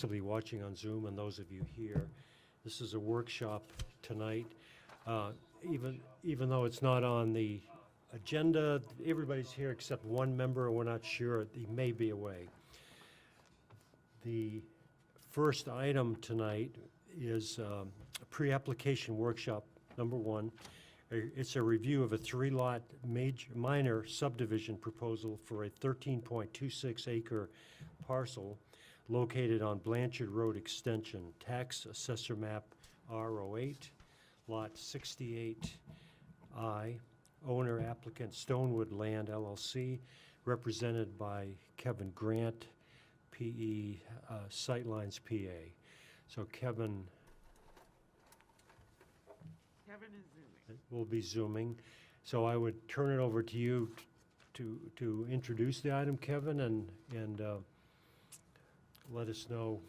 Possibly watching on Zoom and those of you here. This is a workshop tonight. Even though it's not on the agenda, everybody's here except one member, and we're not sure, he may be away. The first item tonight is a pre-application workshop, number one. It's a review of a three-lot minor subdivision proposal for a 13.26 acre parcel located on Blanchard Road Extension, Tax Assessor Map R08, Lot 68I, owner applicant Stonewood Land LLC, represented by Kevin Grant, PE, Sitelines, PA. So Kevin is zooming. will be zooming. So I would turn it over to you to introduce the item, Kevin, and let us know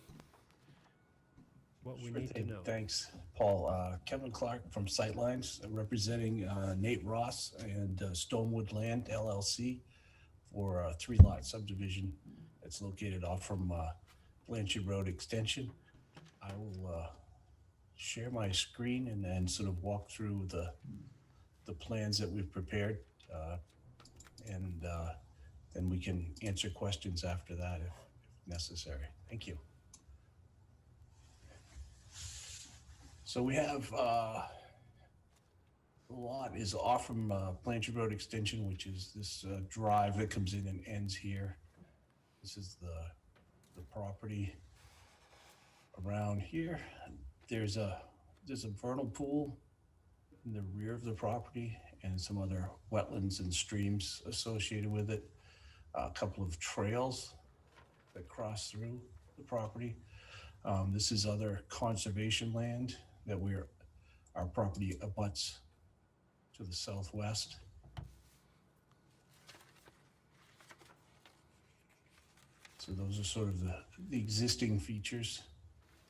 what we need to know. Thanks, Paul. Kevin Clark from Sitelines, representing Nate Ross and Stonewood Land LLC for a three-lot subdivision that's located off from Blanchard Road Extension. I will share my screen and then sort of walk through the plans that we've prepared, and then we can answer questions after that if necessary. Thank you. So we have the lot is off from Blanchard Road Extension, which is this drive that comes in and ends here. This is the property around here. There's a vernal pool in the rear of the property and some other wetlands and streams associated with it. A couple of trails that cross through the property. This is other conservation land that our property abuts to the southwest. So those are sort of the existing features.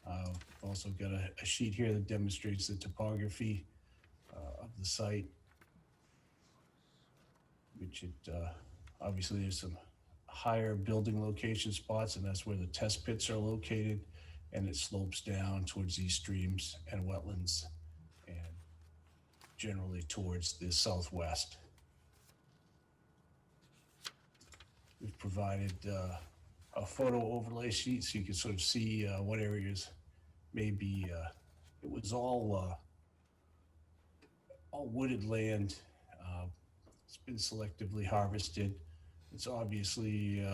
I've also got a sheet here that demonstrates the topography of the site, which obviously there's some higher building location spots, and that's where the test pits are located, and it slopes down towards these streams and wetlands and generally towards the southwest. We've provided a photo overlay sheet so you can sort of see what areas may be. It was all wooded land. It's been selectively harvested. It's obviously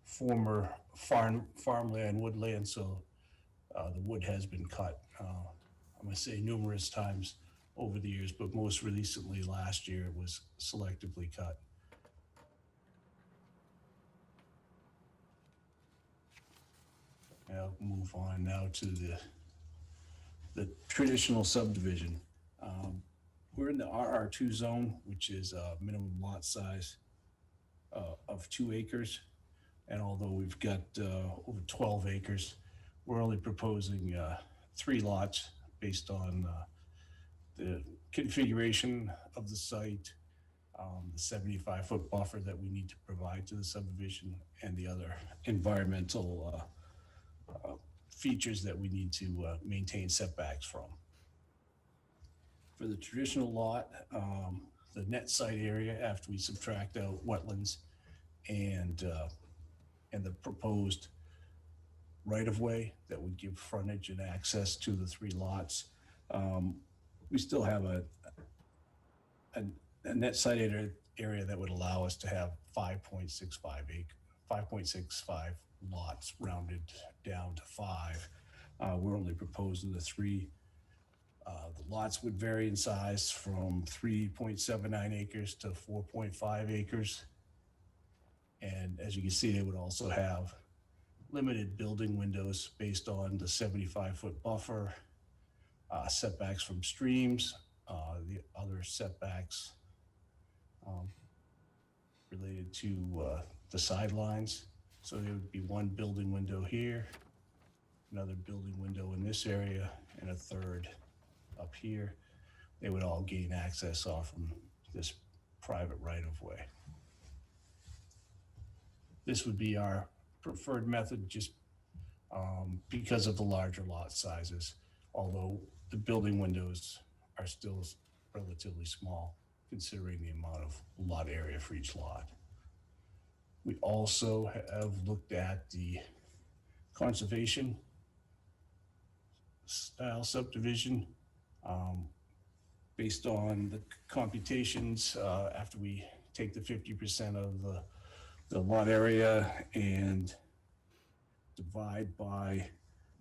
former farmland, woodland, so the wood has been cut, I'm gonna say numerous times over the years, but most recently last year it was selectively cut. I'll move on now to the traditional subdivision. We're in the RR2 zone, which is a minimum lot size of 2 acres. And although we've got over 12 acres, we're only proposing 3 lots based on the configuration of the site, the 75-foot buffer that we need to provide to the subdivision, and the other environmental features that we need to maintain setbacks from. For the traditional lot, the net site area after we subtract out wetlands and the proposed right-of-way that would give frontage and access to the 3 lots, we still have a net site area that would allow us to have 5.65 lots rounded down to 5. We're only proposing the 3. The lots would vary in size from 3.79 acres to 4.5 acres. And as you can see, they would also have limited building windows based on the 75-foot buffer, setbacks from streams, the other setbacks related to the sidelines. So there would be 1 building window here, another building window in this area, and a third up here. They would all gain access off from this private right-of-way. This would be our preferred method, just because of the larger lot sizes, although the building windows are still relatively small considering the amount of lot area for each lot. We also have looked at the conservation style subdivision based on the computations after we take the 50% of the lot area and divide by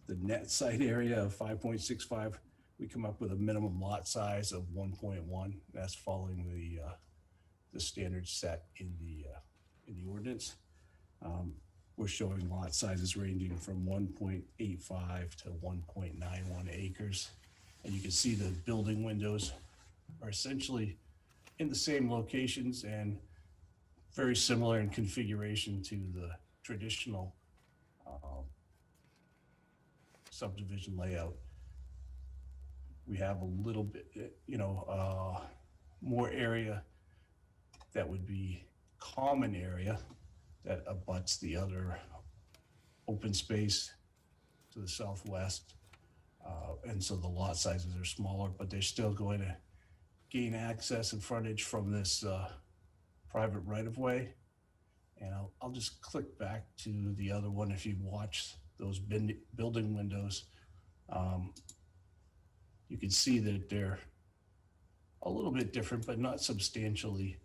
the net site area of 5.65, we come up with a minimum lot size of 1.1. That's following the standard set in the ordinance. We're showing lot sizes ranging from 1.85 to 1.91 acres. And you can see the building windows are essentially in the same locations and very similar in configuration to the traditional subdivision layout. We have a little bit, more area that would be common area that abuts the other open space to the southwest. And so the lot sizes are smaller, but they're still going to gain access and frontage from this private right-of-way. And I'll just click back to the other one. If you watch those building windows, you can see that they're a little bit different, but not substantially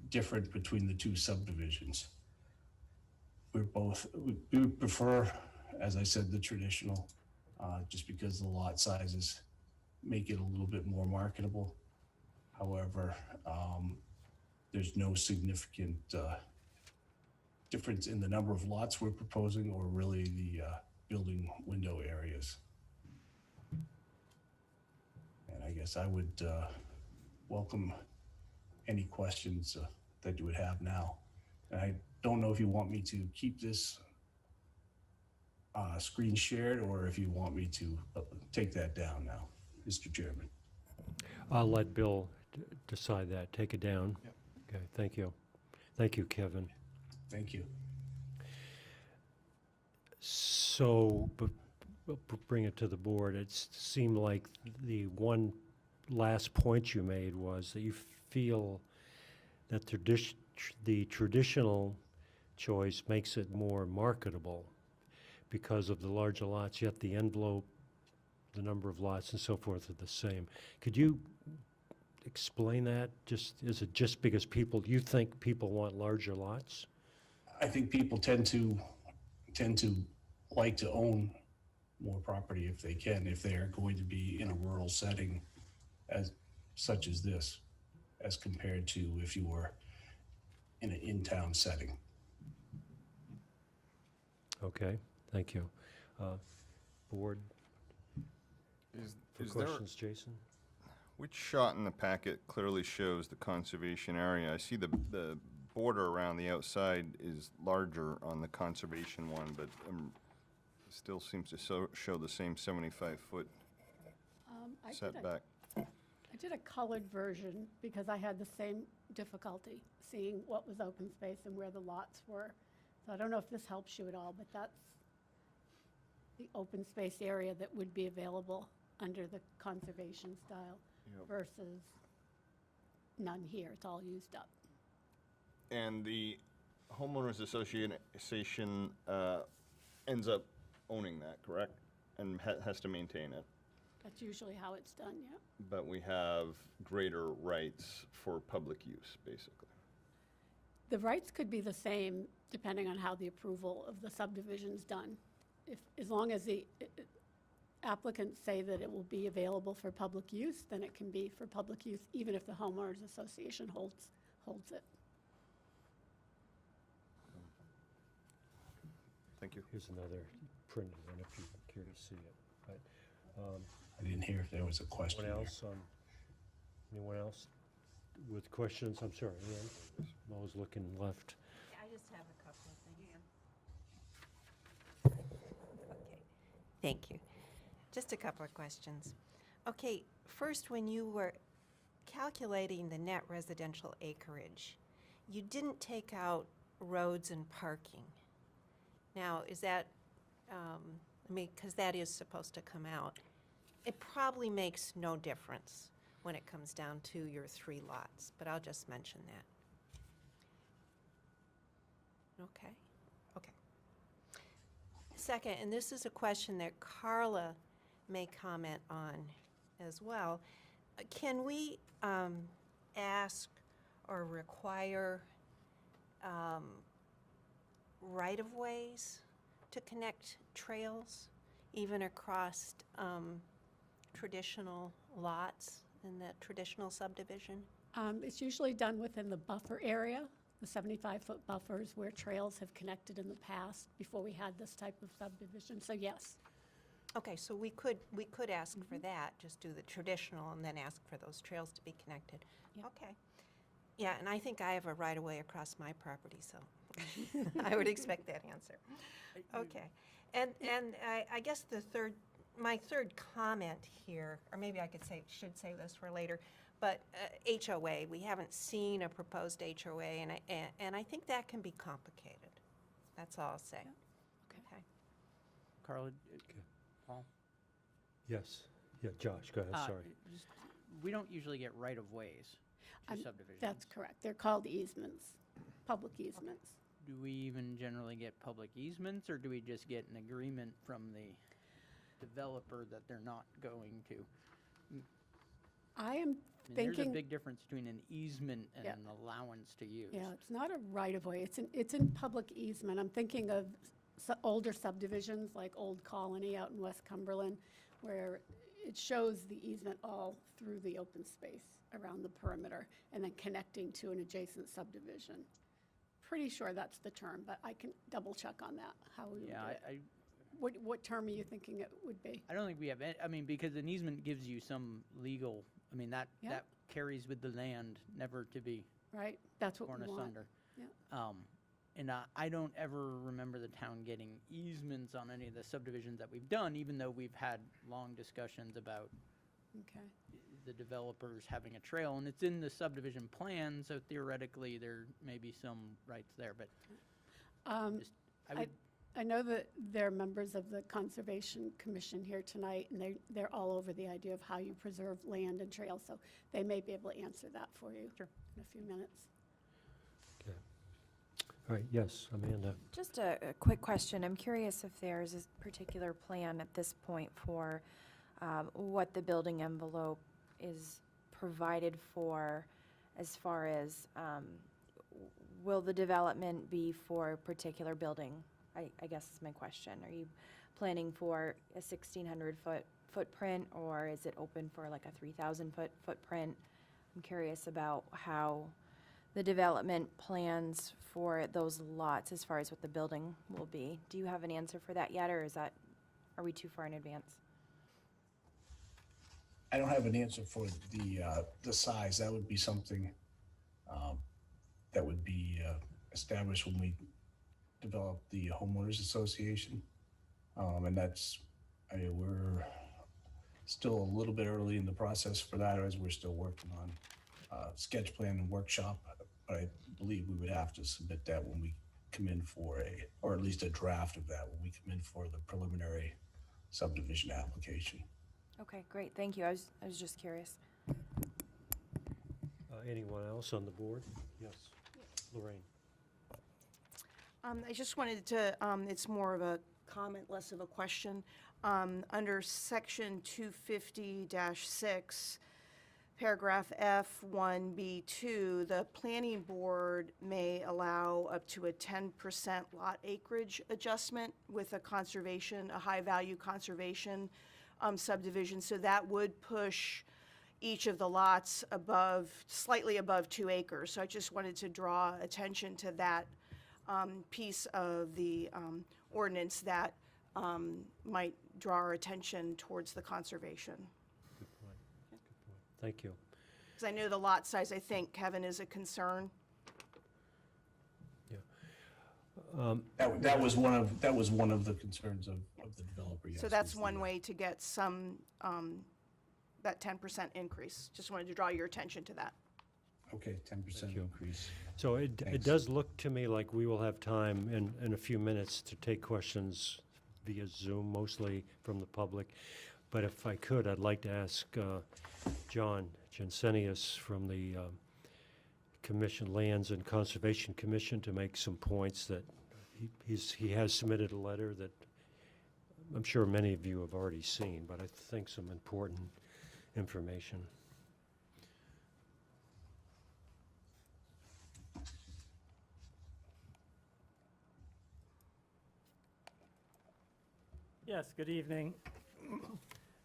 different between the two subdivisions. We prefer, as I said, the traditional, just because the lot sizes make it a little bit more marketable. However, there's no significant difference in the number of lots we're proposing or really the building window areas. And I guess I would welcome any questions that you would have now. And I don't know if you want me to keep this screen shared or if you want me to take that down now, Mr. Chairman. I'll let Bill decide that. Take it down. Yep. Okay, thank you. Thank you, Kevin. Thank you. So, bring it to the board. It seemed like the one last point you made was that you feel that the traditional choice makes it more marketable because of the larger lots, yet the envelope, the number of lots and so forth are the same. Could you explain that? Is it just because you think people want larger lots? I think people tend to like to own more property if they can, if they are going to be in a rural setting such as this, as compared to if you were in an in-town setting. Okay, thank you. Board, for Is there, questions, Jason? which shot in the packet clearly shows the conservation area? I see the border around the outside is larger on the conservation one, but still seems to show the same 75-foot setback. I did a colored version because I had the same difficulty seeing what was open space and where the lots were. So I don't know if this helps you at all, but that's the open space area that would be available under the conservation style versus none here. It's all used up. And the homeowners association ends up owning that, correct? And has to maintain it. That's usually how it's done, yeah. But we have greater rights for public use, basically. The rights could be the same depending on how the approval of the subdivision's done. As long as the applicants say that it will be available for public use, then it can be for public use, even if the homeowners association holds it. Thank you. Here's another printed one if you care to see it. But, I didn't hear if there was a question anyone there. else? Anyone else with questions? I'm sorry, Ann. I'm always looking left. I just have a couple of things. Okay, thank you. Just a couple of questions. Okay, first, when you were calculating the net residential acreage, you didn't take out roads and parking. Now, is that I mean, because that is supposed to come out. It probably makes no difference when it comes down to your 3 lots, but I'll just mention that. Okay, okay. Second, and this is a question that Carla may comment on as well. Can we ask or require right-of-ways to connect trails, even across traditional lots in the traditional subdivision? It's usually done within the buffer area, the 75-foot buffers where trails have connected in the past before we had this type of subdivision, so yes. Okay, so we could ask for that, just do the traditional and then ask for those trails to be connected. Yep. Okay. Yeah, and I think I have a right-of-way across my property, so I would expect that answer. Okay. And I guess my third comment here, or maybe I should save this for later, but HOA, we haven't seen a proposed HOA, and I think that can be complicated. That's all I'll say. Okay. Carla, Paul? Yes. Yeah, Josh, go ahead, sorry. We don't usually get right-of-ways to subdivisions. That's correct. They're called easements, public easements. Do we even generally get public easements, or do we just get an agreement from the developer that they're not going to? I am I mean, there's a thinking, big difference between an easement and Yeah. an allowance to use. yeah, it's not a right-of-way, it's in public easement. I'm thinking of older subdivisions like Old Colony out in West Cumberland, where it shows the easement all through the open space around the perimeter and then connecting to an adjacent subdivision. Pretty sure that's the term, but I can double check on that, how we would do Yeah, it. What term are you thinking it would be? I don't think we have, I mean, because an easement gives you some legal, I mean, that Yeah. carries with the land, never to be Right? That's what torn we want. asunder. Yeah. And I don't ever remember the town getting easements on any of the subdivisions that we've done, even though we've had long discussions about Okay. the developers having a trail, and it's in the subdivision plan, so theoretically, there may be some rights there, but just, I would, I know that there are members of the Conservation Commission here tonight, and they're all over the idea of how you preserve land and trails, so they may be able to answer that for you in a few minutes. Okay. All right, yes, Amanda. Just a quick question. I'm curious if there's a particular plan at this point for what the building envelope is provided for, as far as will the development be for a particular building? I guess is my question. Are you planning for a 1,600-foot footprint, or is it open for like a 3,000-foot footprint? I'm curious about how the development plans for those lots as far as what the building will be. Do you have an answer for that yet, or are we too far in advance? I don't have an answer for the size. That would be something that would be established when we develop the homeowners association. And we're still a little bit early in the process for that, as we're still working on sketch plan and workshop. But I believe we would have to submit that when we come in for or at least a draft of that when we come in for the preliminary subdivision application. Okay, great. Thank you. I was just curious. Anyone else on the board? Yes. Lorraine. I just wanted to, it's more of a comment, less of a question. Under section 250-6, paragraph F1B2, the planning board may allow up to a 10% lot acreage adjustment with a high-value conservation subdivision. So that would push each of the lots slightly above 2 acres. So I just wanted to draw attention to that piece of the ordinance that might draw our attention towards the conservation. Good point. Good point. Thank you. Because I know the lot size, I think, Kevin, is a concern. Yeah. That was one of the concerns of the developer. Yes, So that's was one the, way to get some, that 10% increase. Just wanted to draw your attention to that. Okay, 10% you. increase. So it Thanks. does look to me like we will have time in a few minutes to take questions via Zoom, mostly from the public. But if I could, I'd like to ask John Jensenius from the Commission, Lands and Conservation Commission, to make some points that he has submitted a letter that I'm sure many of you have already seen, but I think some important information. Yes, good evening.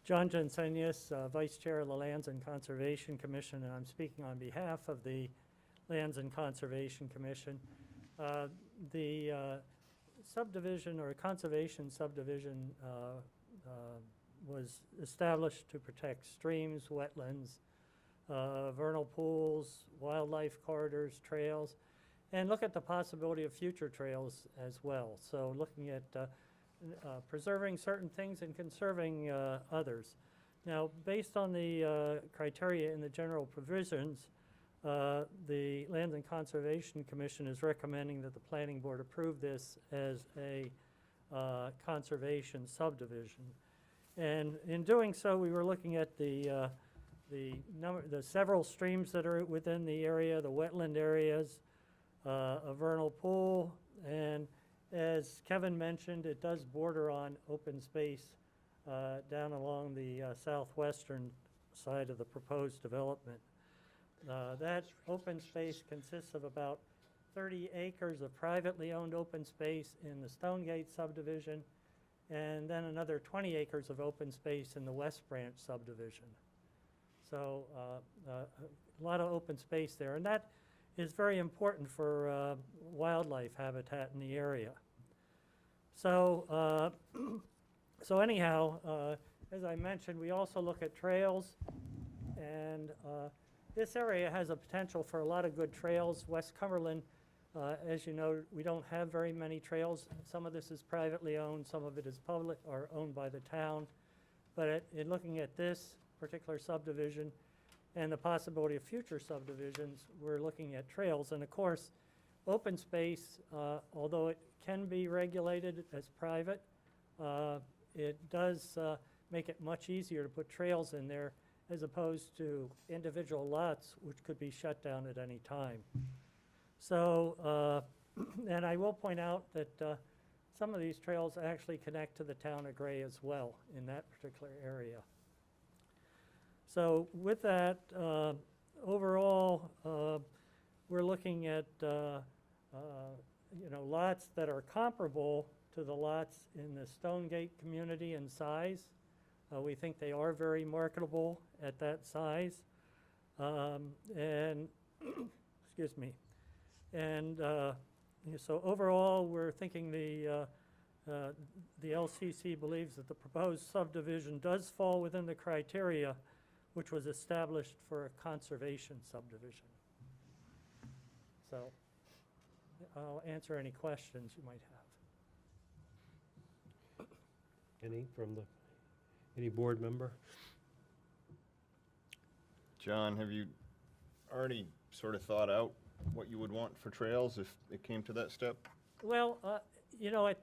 John Jensenius, Vice Chair of the Lands and Conservation Commission, and I'm speaking on behalf of the Lands and Conservation Commission. The subdivision or conservation subdivision was established to protect streams, wetlands, vernal pools, wildlife corridors, trails, and look at the possibility of future trails as well. So looking at preserving certain things and conserving others. Now, based on the criteria in the general provisions, the Lands and Conservation Commission is recommending that the Planning Board approve this as a conservation subdivision. And in doing so, we were looking at the several streams that are within the area, the wetland areas, a vernal pool, and as Kevin mentioned, it does border on open space down along the southwestern side of the proposed development. That open space consists of about 30 acres of privately owned open space in the Stonegate subdivision, and then another 20 acres of open space in the West Branch subdivision. So a lot of open space there, and that is very important for wildlife habitat in the area. So, so anyhow, as I mentioned, we also look at trails, and this area has a potential for a lot of good trails. West Cumberland, as you know, we don't have very many trails. Some of this is privately owned, some of it is public or owned by the town. But in looking at this particular subdivision and the possibility of future subdivisions, we're looking at trails. And of course, open space, although it can be regulated as private, it does make it much easier to put trails in there as opposed to individual lots which could be shut down at any time. So, and I will point out that some of these trails actually connect to the town of Gray as well in that particular area. So with that, overall, we're looking at lots that are comparable to the lots in the Stonegate community in size. We think they are very marketable at that size. And, excuse me. And so overall, we're thinking the LCC believes that the proposed subdivision does fall within the criteria which was established for a conservation subdivision. So I'll answer any questions you might have. Any from any board member? John, have you already sort of thought out what you would want for trails if it came to that step? Well,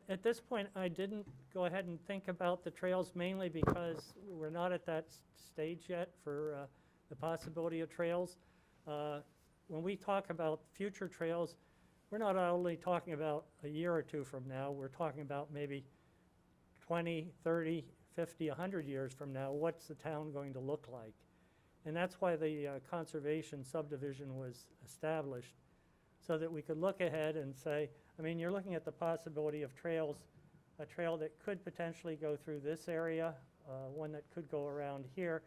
at this point, I didn't go ahead and think about the trails mainly because we're not at that stage yet for the possibility of trails. When we talk about future trails, we're not only talking about a year or two from now, we're talking about maybe 20, 30, 50, 100 years from now, what's the town going to look like? And that's why the conservation subdivision was established, so that we could look ahead and say, I mean, you're looking at the possibility of trails, a trail that could potentially go through this area, one that could go around here.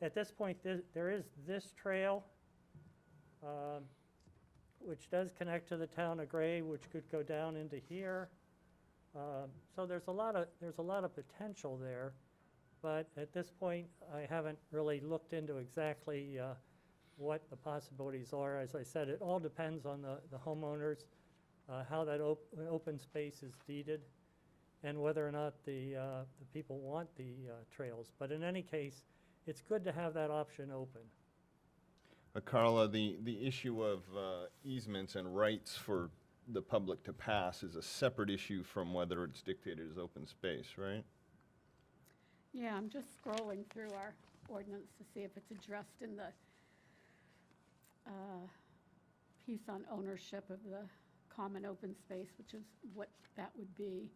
At this point, there is this trail, which does connect to the town of Gray, which could go down into here. So there's a lot of potential there, but at this point, I haven't really looked into exactly what the possibilities are. As I said, it all depends on the homeowners, how that open space is deeded, and whether or not the people want the trails. But in any case, it's good to have that option open. Carla, the issue of easements and rights for the public to pass is a separate issue from whether it's dictated as open space, right? Yeah, I'm just scrolling through our ordinance to see if it's addressed in the piece on ownership of the common open space, which is what that would be.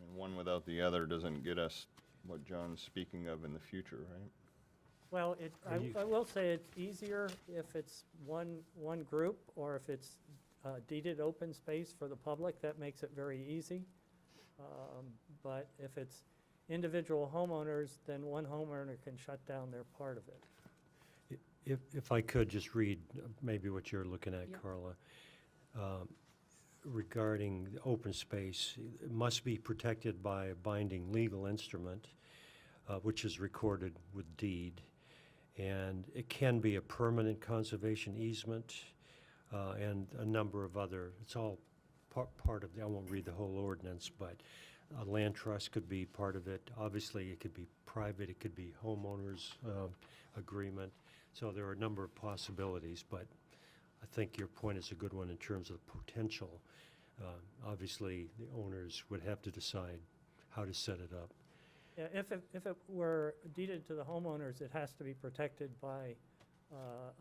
And one without the other doesn't get us what John's speaking of in the future, right? Well, Are you- I will say it's easier if it's one group, or if it's deeded open space for the public, that makes it very easy. But if it's individual homeowners, then one homeowner can shut down their part of it. If I could just read maybe what you're looking at, Yeah. Carla. Regarding the open space, it must be protected by a binding legal instrument, which is recorded with deed. And it can be a permanent conservation easement, and a number of other, it's all part of, I won't read the whole ordinance, but a land trust could be part of it. Obviously, it could be private, it could be homeowners agreement. So there are a number of possibilities, but I think your point is a good one in terms of potential. Obviously, the owners would have to decide how to set it up. Yeah, if it were deeded to the homeowners, it has to be protected by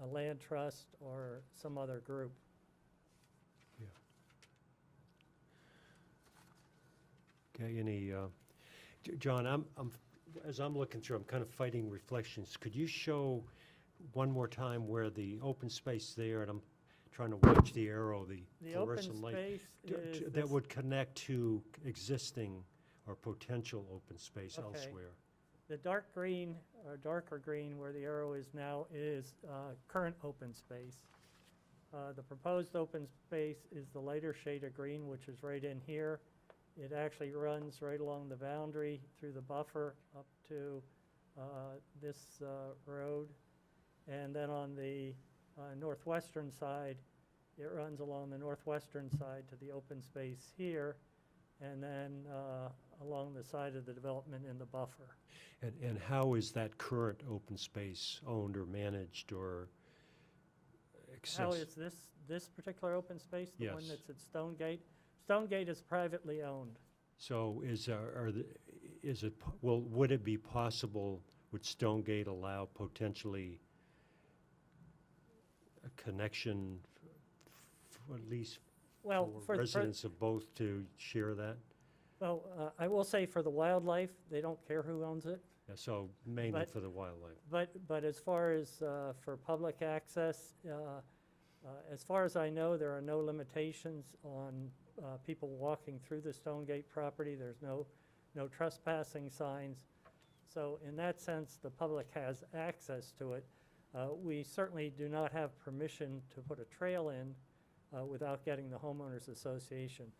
a land trust or some other group. Okay, John, as I'm looking through, I'm kind of fighting reflections. Could you show one more time where the open space there, and I'm trying to watch the arrow, the The open fluorescent light, space is that this- would connect to existing or potential open space Okay. elsewhere? The dark green, or darker green, where the arrow is now, is current open space. The proposed open space is the lighter shade of green, which is right in here. It actually runs right along the boundary through the buffer up to this road. And then on the northwestern side, it runs along the northwestern side to the open space here, and then along the side of the development in the buffer. And how is that current open space owned or managed or How accessed? is this particular open space, the one Yes. that's at Stonegate? Stonegate is privately owned. So would it be possible, would Stonegate allow potentially a connection at least Well, for residents of both to share that? Well, I will say for the wildlife, they don't care who owns it. Yeah, so mainly But- for the wildlife. But as far as for public access, as far as I know, there are no limitations on people walking through the Stonegate property. There's no trespassing signs. So in that sense, the public has access to it. We certainly do not have permission to put a trail in without getting the homeowners association.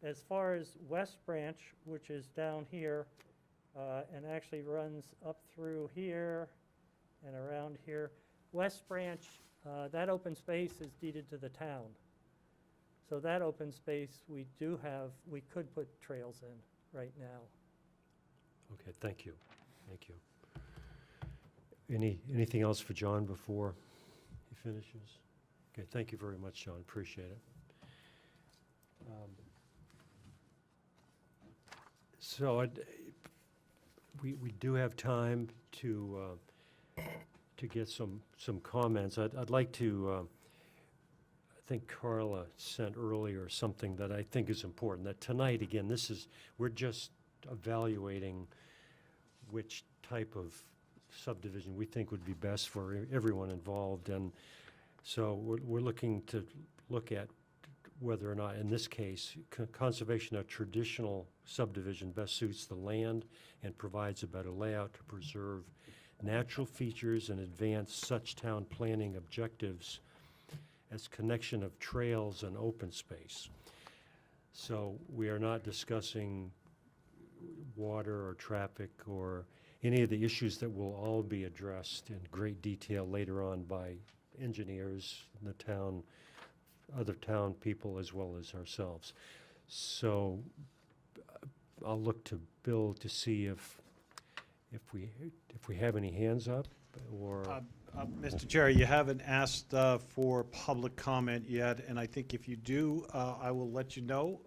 As far as West Branch, which is down here, and actually runs up through here and around here. West Branch, that open space is deeded to the town. So that open space, we could put trails in right now. Okay, thank you. Thank you. Anything else for John before he finishes? Okay, thank you very much, John. Appreciate it. So we do have time to get some comments. I'd like to, I think Carla sent earlier something that I think is important, that tonight, again, we're just evaluating which type of subdivision we think would be best for everyone involved. And so we're looking to look at whether or not, in this case, conservation of traditional subdivision best suits the land and provides a better layout to preserve natural features and advance such town planning objectives as connection of trails and open space. So we are not discussing water or traffic or any of the issues that will all be addressed in great detail later on by engineers in the town, other town people, as well as ourselves. So I'll look to Bill to see if we have any hands up, or Mr. Chair, you haven't asked for public comment yet, and I think if you do, I will let you know.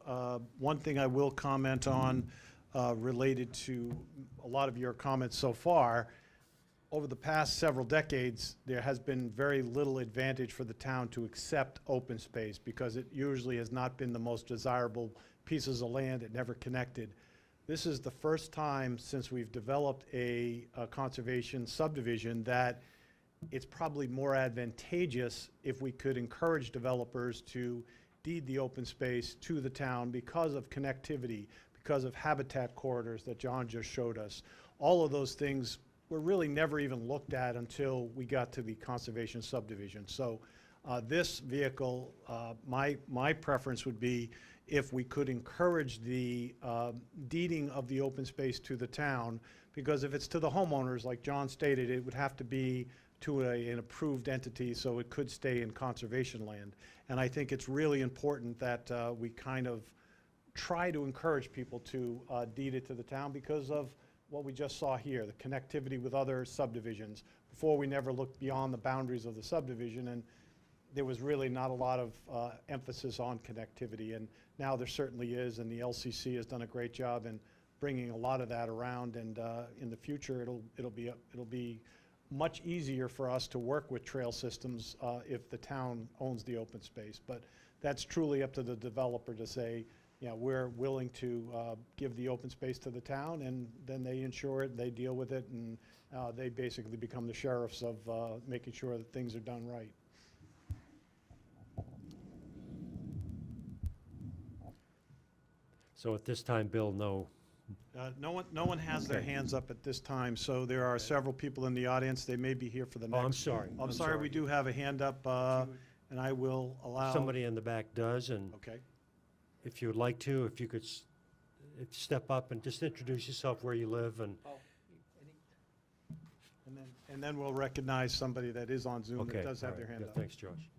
One thing I will comment on related to a lot of your comments so far, over the past several decades, there has been very little advantage for the town to accept open space because it usually has not been the most desirable pieces of land. It never connected. This is the first time since we've developed a conservation subdivision that it's probably more advantageous if we could encourage developers to deed the open space to the town because of connectivity, because of habitat corridors that John just showed us. All of those things were really never even looked at until we got to the conservation subdivision. So this vehicle, my preference would be if we could encourage the deeding of the open space to the town, because if it's to the homeowners, like John stated, it would have to be to an approved entity, so it could stay in conservation land. And I think it's really important that we kind of try to encourage people to deed it to the town because of what we just saw here, the connectivity with other subdivisions. Before, we never looked beyond the boundaries of the subdivision, and there was really not a lot of emphasis on connectivity. And now there certainly is, and the LCC has done a great job in bringing a lot of that around. And in the future, it'll be much easier for us to work with trail systems if the town owns the open space. But that's truly up to the developer to say, you know, we're willing to give the open space to the town, and then they insure it, they deal with it, and they basically become the sheriffs of making sure that things are done right. So at this time, Bill, no. No one has their Okay. hands up at this time, so there are several people in the audience. They may be here for the Oh, next. I'm sorry. I'm sorry, we do have a hand up, and I will allow. Somebody in the back does, and Okay. if you would like to, if you could step up and just introduce yourself, where you live, and, And then we'll recognize somebody that is on Zoom okay. that does have all their right. hand Yeah, up. thanks, Josh.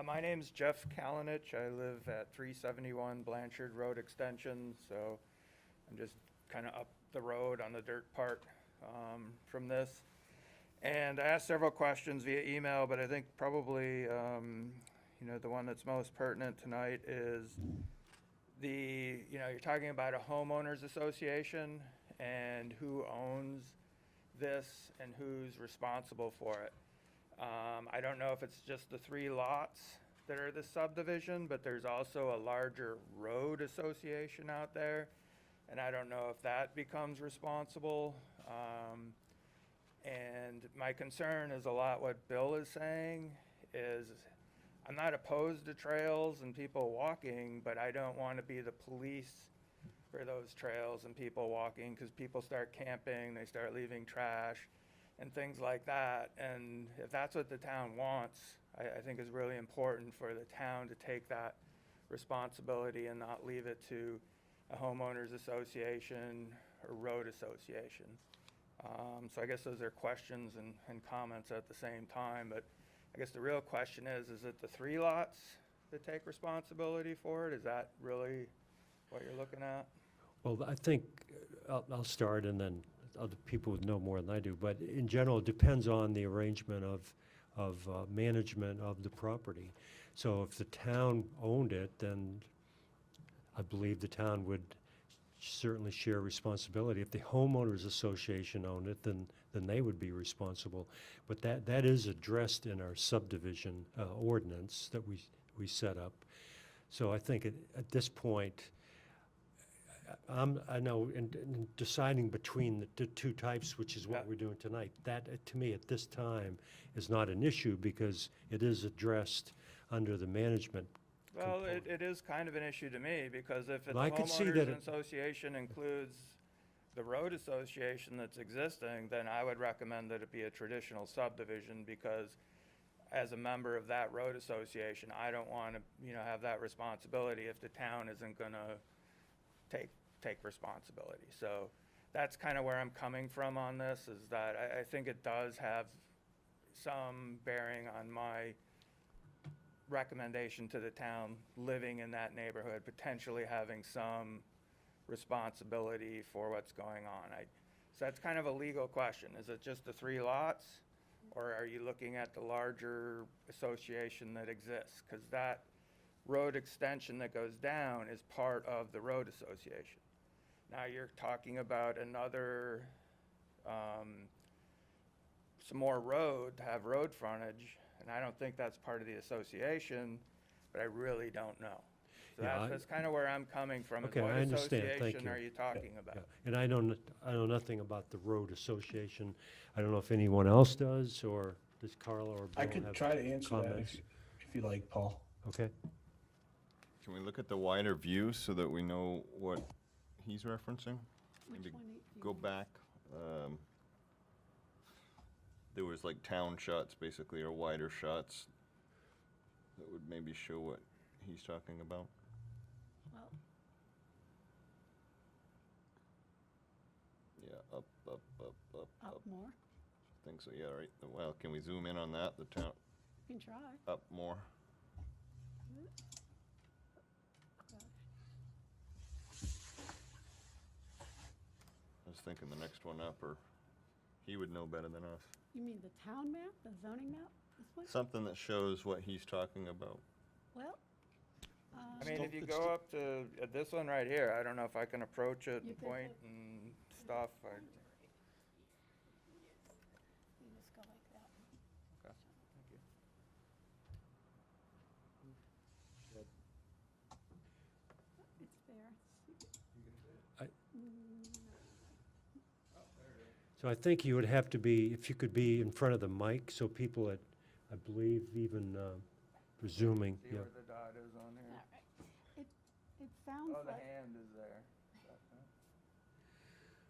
My name's Jeff Kalinich. I live at 371 Blanchard Road Extension, so I'm just kind of up the road on the dirt part from this. And I asked several questions via email, but I think probably, the one that's most pertinent tonight is you're talking about a homeowners association and who owns this and who's responsible for it. I don't know if it's just the 3 lots that are the subdivision, but there's also a larger road association out there, and I don't know if that becomes responsible. And my concern is a lot what Bill is saying is I'm not opposed to trails and people walking, but I don't want to be the police for those trails and people walking, because people start camping, they start leaving trash and things like that. And if that's what the town wants, I think it's really important for the town to take that responsibility and not leave it to a homeowners association or road association. So I guess those are questions and comments at the same time, but I guess the real question is it the 3 lots that take responsibility for it? Is that really what you're looking at? Well, I think, I'll start, and then other people would know more than I do, but in general, it depends on the arrangement of management of the property. So if the town owned it, then I believe the town would certainly share responsibility. If the homeowners association owned it, then they would be responsible. But that is addressed in our subdivision ordinance that we set up. So I think at this point, I know in deciding between the 2 types, which is what Yeah. we're doing tonight, that to me at this time is not an issue because it is addressed under the management. Well, component. it is kind of an issue to me, because if the Well, I could see that homeowners association includes the road association that's existing, then I would recommend that it be a traditional subdivision, because as a member of that road association, I don't want to, have that responsibility if the town isn't gonna take responsibility. So that's kind of where I'm coming from on this, is that I think it does have some bearing on my recommendation to the town living in that neighborhood, potentially having some responsibility for what's going on. So that's kind of a legal question. Is it just the 3 lots? Or are you looking at the larger association that exists? Because that road extension that goes down is part of the road association. Now you're talking about another, some more road, to have road frontage, and I don't think that's part of the association, but I really don't know. So Yeah, that's kind of where I'm coming from. is Okay, what I understand. Thank association you. are you talking about? Yeah, and I know nothing about the road association. I don't know if anyone else does, or does Carla or Bill I have could try to answer that comments? if you like, Paul. Okay, Can we look at the wider view so that we know what he's referencing? Which Maybe one do you- go back. There was like town shots, basically, or wider shots that would maybe show what he's talking about. Well, Yeah, up, up more, I think so, yeah, right. Well, can we zoom in on that, the town, you can try. up more? I was thinking the next one up, or he would know better than us. You mean the town map, the zoning map, this one? Something that shows what he's talking about. Well, I mean, if you go up to this one right here, I don't know if I can approach it You and could point hit- and stuff. you just go like that. Okay, thank you. It's there. so I think you would have to be, if you could be in front of the mic, so people at, I believe, even presuming, See yeah. where the dot is on All there? right. It sounds Oh, the like, hand is there.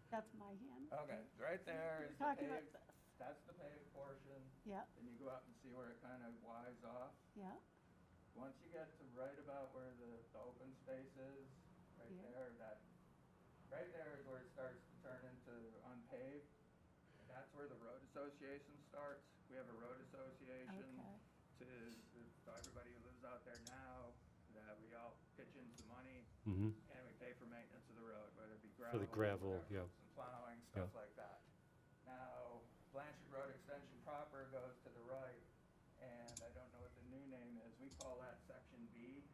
that's my hand. Okay, right there is the Talking about paved, this. that's the paved portion. Yeah, Then you go up and see where it kind of wides off. yeah, Once you get to right about where the open space is, right Yeah. there, right there is where it starts to turn into unpaved. And that's where the road association starts. We have a road association okay. to everybody who lives out there now, that we all pitch in some money Mhm. and we pay for maintenance of the road, whether it be For the gravel, whatever, yeah. some plowing, stuff like that. Now, Blanchard Road Extension proper goes to the right, and I don't know what the new name is. We call that Section B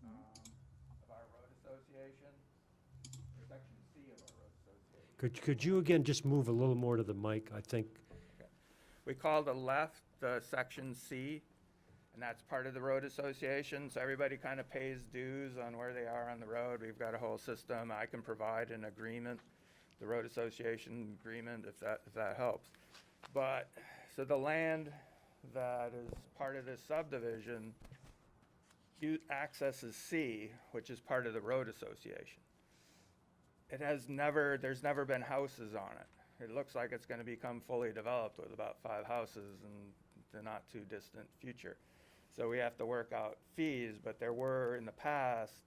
of our road association, or Section C of our road association. Could you again just move a little more to the mic, I think? We call the left the Section C, and that's part of the road association, so everybody kind of pays dues on where they are on the road. We've got a whole system. I can provide an agreement, the road association agreement, if that helps. But, so the land that is part of this subdivision accesses C, which is part of the road association. There's never been houses on it. It looks like it's gonna become fully developed with about 5 houses in the not too distant future. So we have to work out fees, but there were in the past,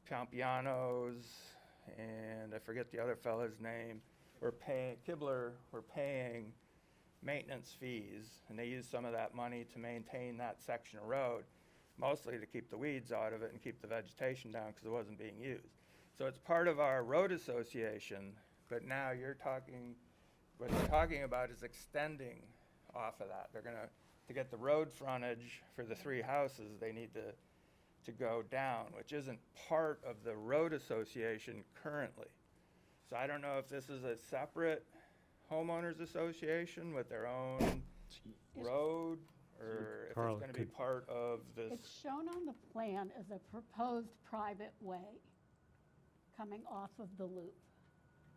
Piampianos, and I forget the other fella's name, Kibler were paying maintenance fees, and they used some of that money to maintain that section of road, mostly to keep the weeds out of it and keep the vegetation down because it wasn't being used. So it's part of our road association, but now what you're talking about is extending off of that. They're gonna, to get the road frontage for the 3 houses, they need to go down, which isn't part of the road association currently. So I don't know if this is a separate homeowners association with their own road, or if Carl, it's gonna be could- part of this. It's shown on the plan as a proposed private way coming off of the loop.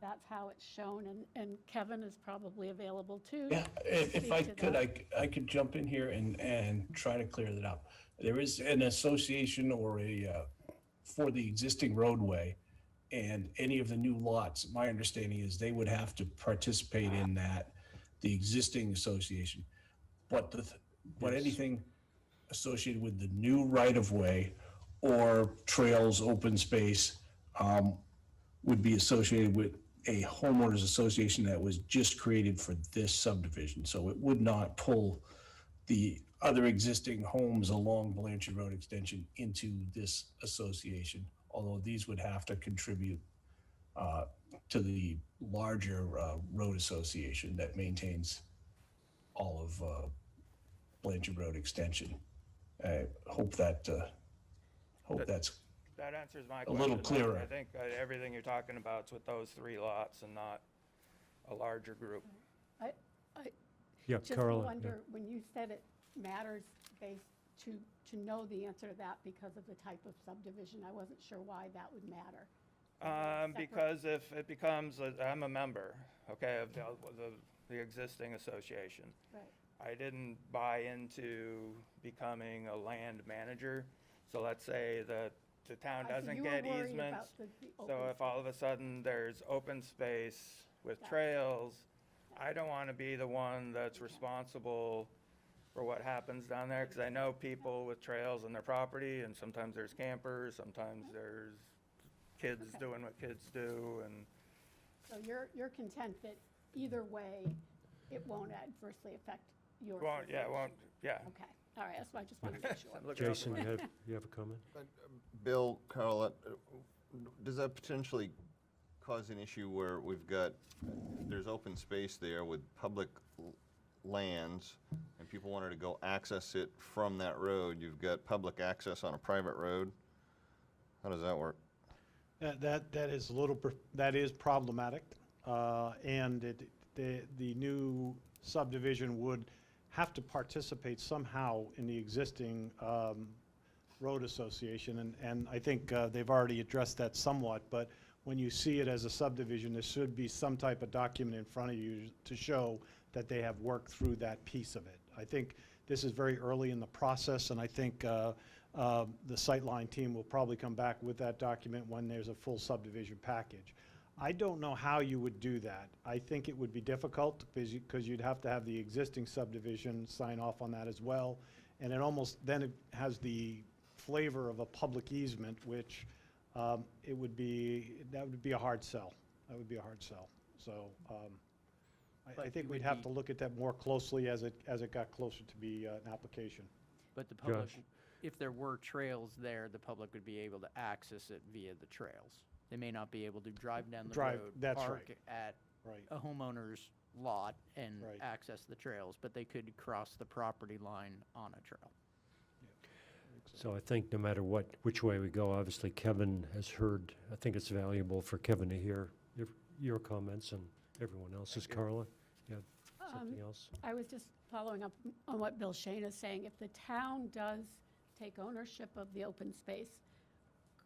That's how it's shown, and Kevin is probably available too. Yeah, if speak I to could, that. I could jump in here and try to clear that up. There is an association or for the existing roadway, and any of the new lots, my understanding is they would have to participate in that, the existing association. But anything associated with the new right-of-way or trails, open space, would be associated with a homeowners association that was just created for this subdivision. So it would not pull the other existing homes along Blanchard Road Extension into this association, although these would have to contribute to the larger road association that maintains all of Blanchard Road extension. I hope that, that's That answers my a question. little clearer. I think everything you're talking about is with those 3 lots and not a larger group. I Yeah, just Carla. yeah. wonder, when you said it matters based to know the answer to that because of the type of subdivision, I wasn't sure why that would matter. Separate. Because if it becomes, I'm a member, okay, of the existing association. Right. I didn't buy into becoming a land manager. So let's say that the town I see. doesn't You were get worried easements. about the So open if all of a sudden there's open space with Got it. trails, I don't want to be the one that's responsible for what happens down there, because I know people with trails on their property, and sometimes there's campers, sometimes there's kids Okay. doing what kids do, and So you're content that either way, it won't adversely affect your. won't, yeah, it won't, yeah. Okay, all right, that's why I just wanted to make sure. I'm looking out for Jason, my- you have a comment? Bill, Carla, does that potentially cause an issue where we've got, there's open space there with public lands, and people wanted to go access it from that road? You've got public access on a private road? How does that work? That is a little, that is problematic, and the new subdivision would have to participate somehow in the existing road association, and I think they've already addressed that somewhat, but when you see it as a subdivision, there should be some type of document in front of you to show that they have worked through that piece of it. I think this is very early in the process, and I think the Siteline team will probably come back with that document when there's a full subdivision package. I don't know how you would do that. I think it would be difficult because you'd have to have the existing subdivision sign off on that as well. And it almost, then it has the flavor of a public easement, which that would be a hard sell. That would be a hard sell. So I But think it we'd would have be- to look at that more closely as it got closer to be an application. But the public, Josh? if there were trails there, the public would be able to access it via the trails. They may not be able to drive down the road, that's park right. at Right. a homeowner's lot and Right. access the trails, but they could cross the property line on a trail. So I think no matter which way we go, obviously Kevin has heard, I think it's valuable for Kevin to hear your comments and everyone else's. Carla, you had something else? I was just following up on what Bill Shane is saying. If the town does take ownership of the open space,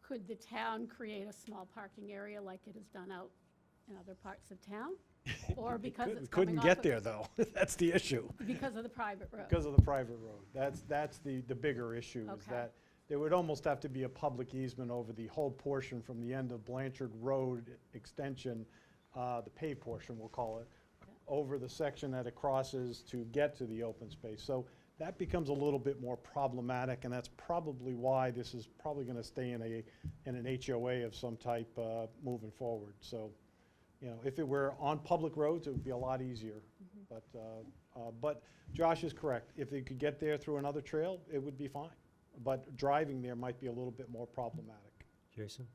could the town create a small parking area like it has done out in other parts of town? Or because it's coming Couldn't off get of- there, though. That's the issue. Because of the private road? Because of the private road. That's the bigger issue, is Okay. that there would almost have to be a public easement over the whole portion from the end of Blanchard Road extension, the paved portion, we'll call it, over the section that it crosses to get to the open space. So that becomes a little bit more problematic, and that's probably why this is probably going to stay in an HOA of some type moving forward. So, you know, if it were on public roads, it would be a lot easier. But Josh is correct. If they could get there through another trail, it would be fine. But driving there might be a little bit more problematic. Jason?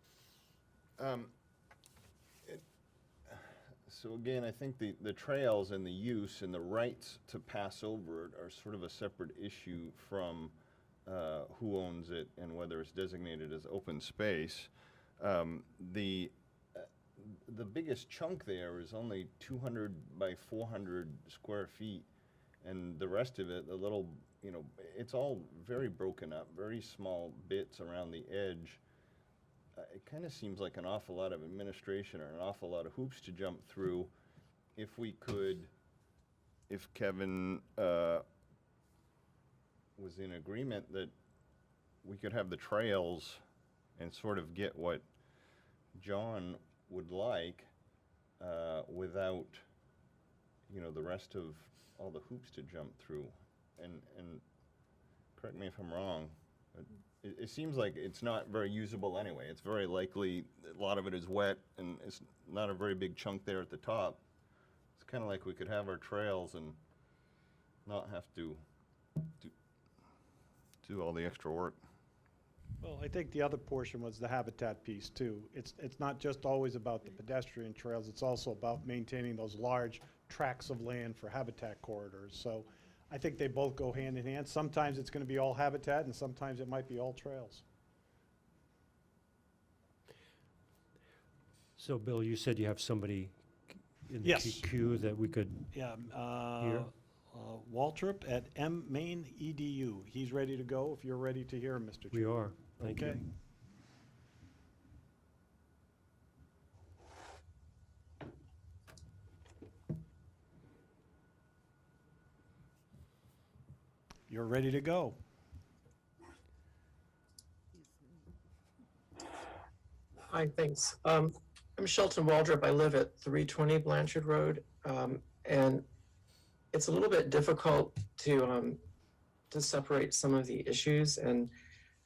So again, I think the trails and the use and the rights to pass over it are sort of a separate issue from who owns it and whether it's designated as open space. The biggest chunk there is only 200 by 400 square feet, and the rest of it, the little, you know, it's all very broken up, very small bits around the edge. It kind of seems like an awful lot of administration or an awful lot of hoops to jump through if Kevin was in agreement that we could have the trails and sort of get what John would like without, you know, the rest of all the hoops to jump through. And correct me if I'm wrong, but it seems like it's not very usable anyway. It's very likely a lot of it is wet, and it's not a very big chunk there at the top. It's kind of like we could have our trails and not have to do all the extra work. Well, I think the other portion was the habitat piece, too. It's not just always about the pedestrian trails, it's also about maintaining those large tracts of land for habitat corridors. So I think they both go hand in hand. Sometimes it's going to be all habitat, and sometimes it might be all trails. So, Bill, you said you have somebody in the Yes. queue that we could, Yeah, Here. Waltrip at Maine EDU. He's ready to go if you're ready to hear him, Mr. we Chairman. are. Thank you. Okay. You're ready to go. Hi, thanks. I'm Shelton Waldrop. I live at 320 Blanchard Road, and it's a little bit difficult to separate some of the issues. And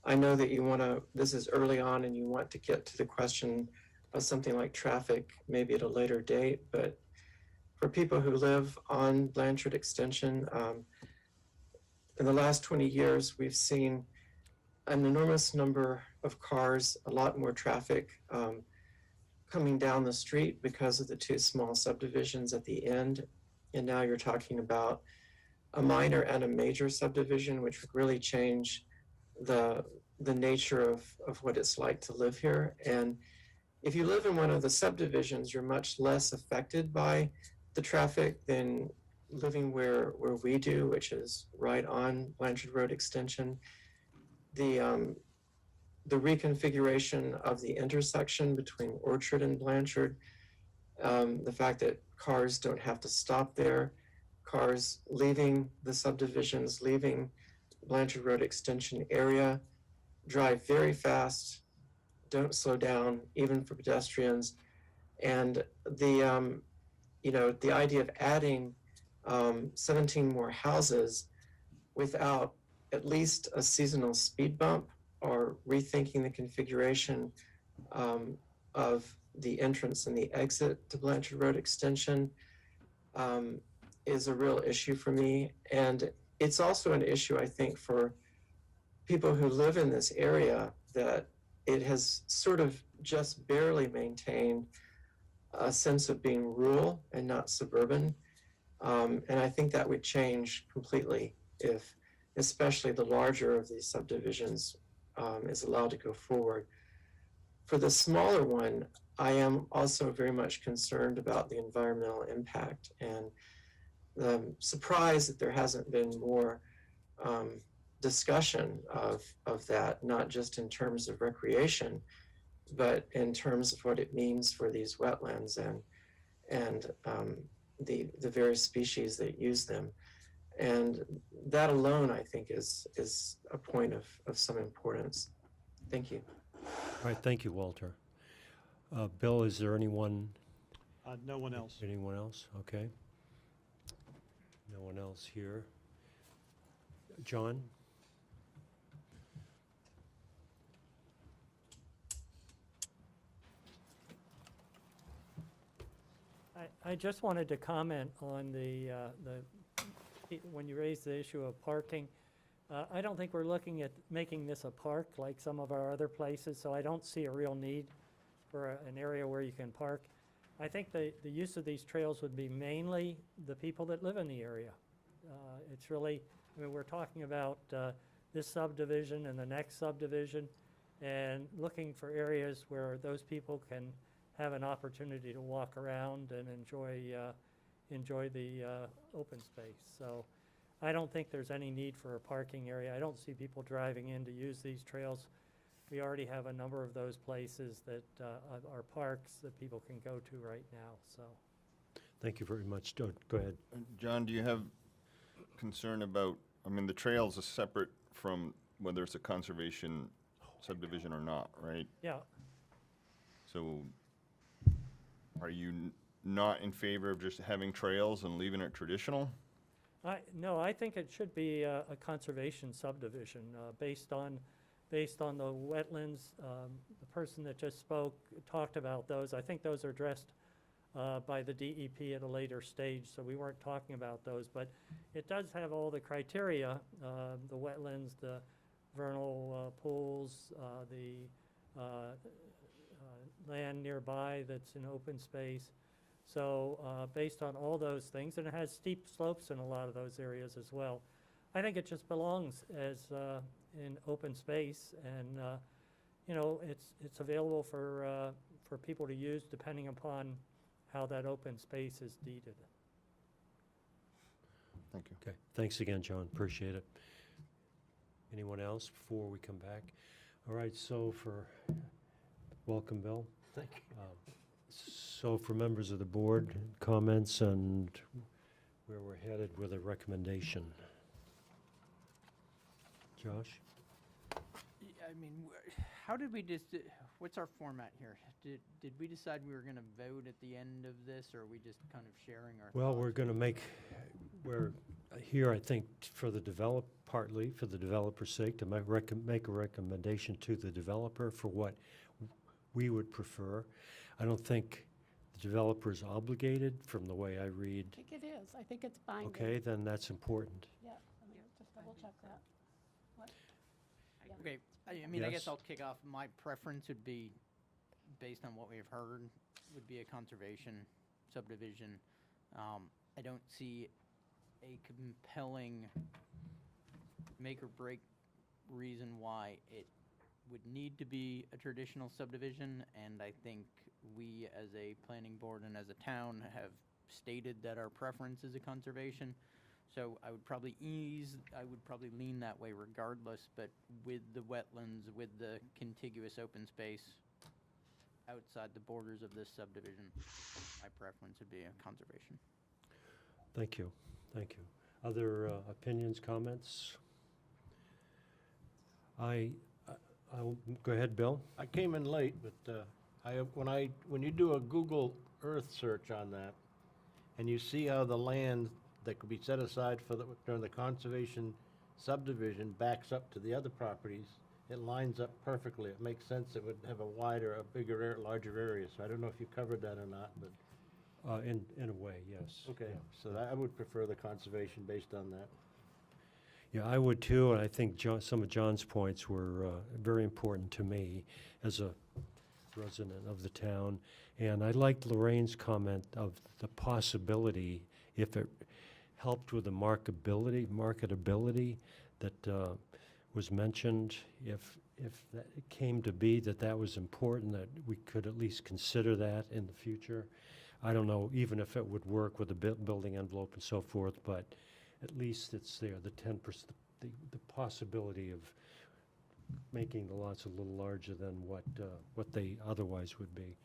I know that you want to. This is early on, and you want to get to the question of something like traffic maybe at a later date. But for people who live on Blanchard Extension, in the last 20 years, we've seen an enormous number of cars, a lot more traffic coming down the street because of the two small subdivisions at the end. And now you're talking about a minor and a major subdivision, which would really change the nature of what it's like to live here. And if you live in one of the subdivisions, you're much less affected by the traffic than living where we do, which is right on Blanchard Road Extension. The reconfiguration of the intersection between Orchard and Blanchard, the fact that cars don't have to stop there, cars leaving the subdivisions, leaving Blanchard Road Extension area, drive very fast, don't slow down, even for pedestrians. And the idea of adding 17 more houses without at least a seasonal speed bump or rethinking the configuration of the entrance and the exit to Blanchard Road Extension is a real issue for me. And it's also an issue, I think, for people who live in this area, that it has sort of just barely maintained a sense of being rural and not suburban. And I think that would change completely if especially the larger of these subdivisions is allowed to go forward. For the smaller one, I am also very much concerned about the environmental impact, and I'm surprised that there hasn't been more discussion of that, not just in terms of recreation, but in terms of what it means for these wetlands and the various species that use them. And that alone, I think, is a point of some importance. Thank you. All right, thank you, Walter. Bill, is there anyone No one else. Anyone else? Okay. No one else here. John? I just wanted to comment on when you raised the issue of parking. I don't think we're looking at making this a park like some of our other places, so I don't see a real need for an area where you can park. I think the use of these trails would be mainly the people that live in the area. It's really, I mean, we're talking about this subdivision and the next subdivision, and looking for areas where those people can have an opportunity to walk around and enjoy the open space. So I don't think there's any need for a parking area. I don't see people driving in to use these trails. We already have a number of those places that are parks that people can go to right now, so. Thank you very much. Go ahead. John, do you have concern about, I mean, the trails are separate from whether it's a conservation subdivision or not, right? Yeah, So are you not in favor of just having trails and leaving it traditional? no, I think it should be a conservation subdivision based on the wetlands. The person that just spoke talked about those. I think those are addressed by the DEP at a later stage, so we weren't talking about those. But it does have all the criteria, the wetlands, the vernal pools, the land nearby that's in open space. So based on all those things, and it has steep slopes in a lot of those areas as well, I think it just belongs as in open space, and you know, it's available for people to use depending upon how that open space is deeded. Thank you. Okay, thanks again, John, appreciate it. Anyone else before we come back? All right, so welcome, Bill. Thank you. So for members of the board, comments and where we're headed with a recommendation. Josh? I mean, how did we what's our format here? Did we decide we were gonna vote at the end of this, or are we just kind of sharing our Well, thoughts? we're going to we're here, I think, partly for the developer's sake, to make a recommendation to the developer for what we would prefer. I don't think the developer's obligated from the way I read. I think it is. I think it's binding. Okay, then that's important. Yeah, let me just double check that. What? Yeah. Okay, I mean, I guess Yes. I'll kick off. My preference would be, based on what we've heard, would be a conservation subdivision. I don't see a compelling make or break reason why it would need to be a traditional subdivision, and I think we as a planning board and as a town have stated that our preference is a conservation. So I would probably lean that way regardless, but with the wetlands, with the contiguous open space outside the borders of this subdivision, my preference would be a conservation. Thank you, thank you. Other opinions, comments? I'll go ahead, Bill. I came in late, but when you do a Google Earth search on that, and you see how the land that could be set aside during the conservation subdivision backs up to the other properties, it lines up perfectly. It makes sense. It would have a bigger, larger area. So I don't know if you covered that or not, but. In a way, yes. Okay, Yeah. so I would prefer the conservation based on that. Yeah, I would too, and I think some of John's points were very important to me as a resident of the town. And I liked Lorraine's comment of the possibility, if it helped with the marketability that was mentioned, if that it came to be that was important, that we could at least consider that in the future. I don't know even if it would work with the building envelope and so forth, but at least it's there, the 10%, the possibility of making the lots a little larger than what they otherwise would be.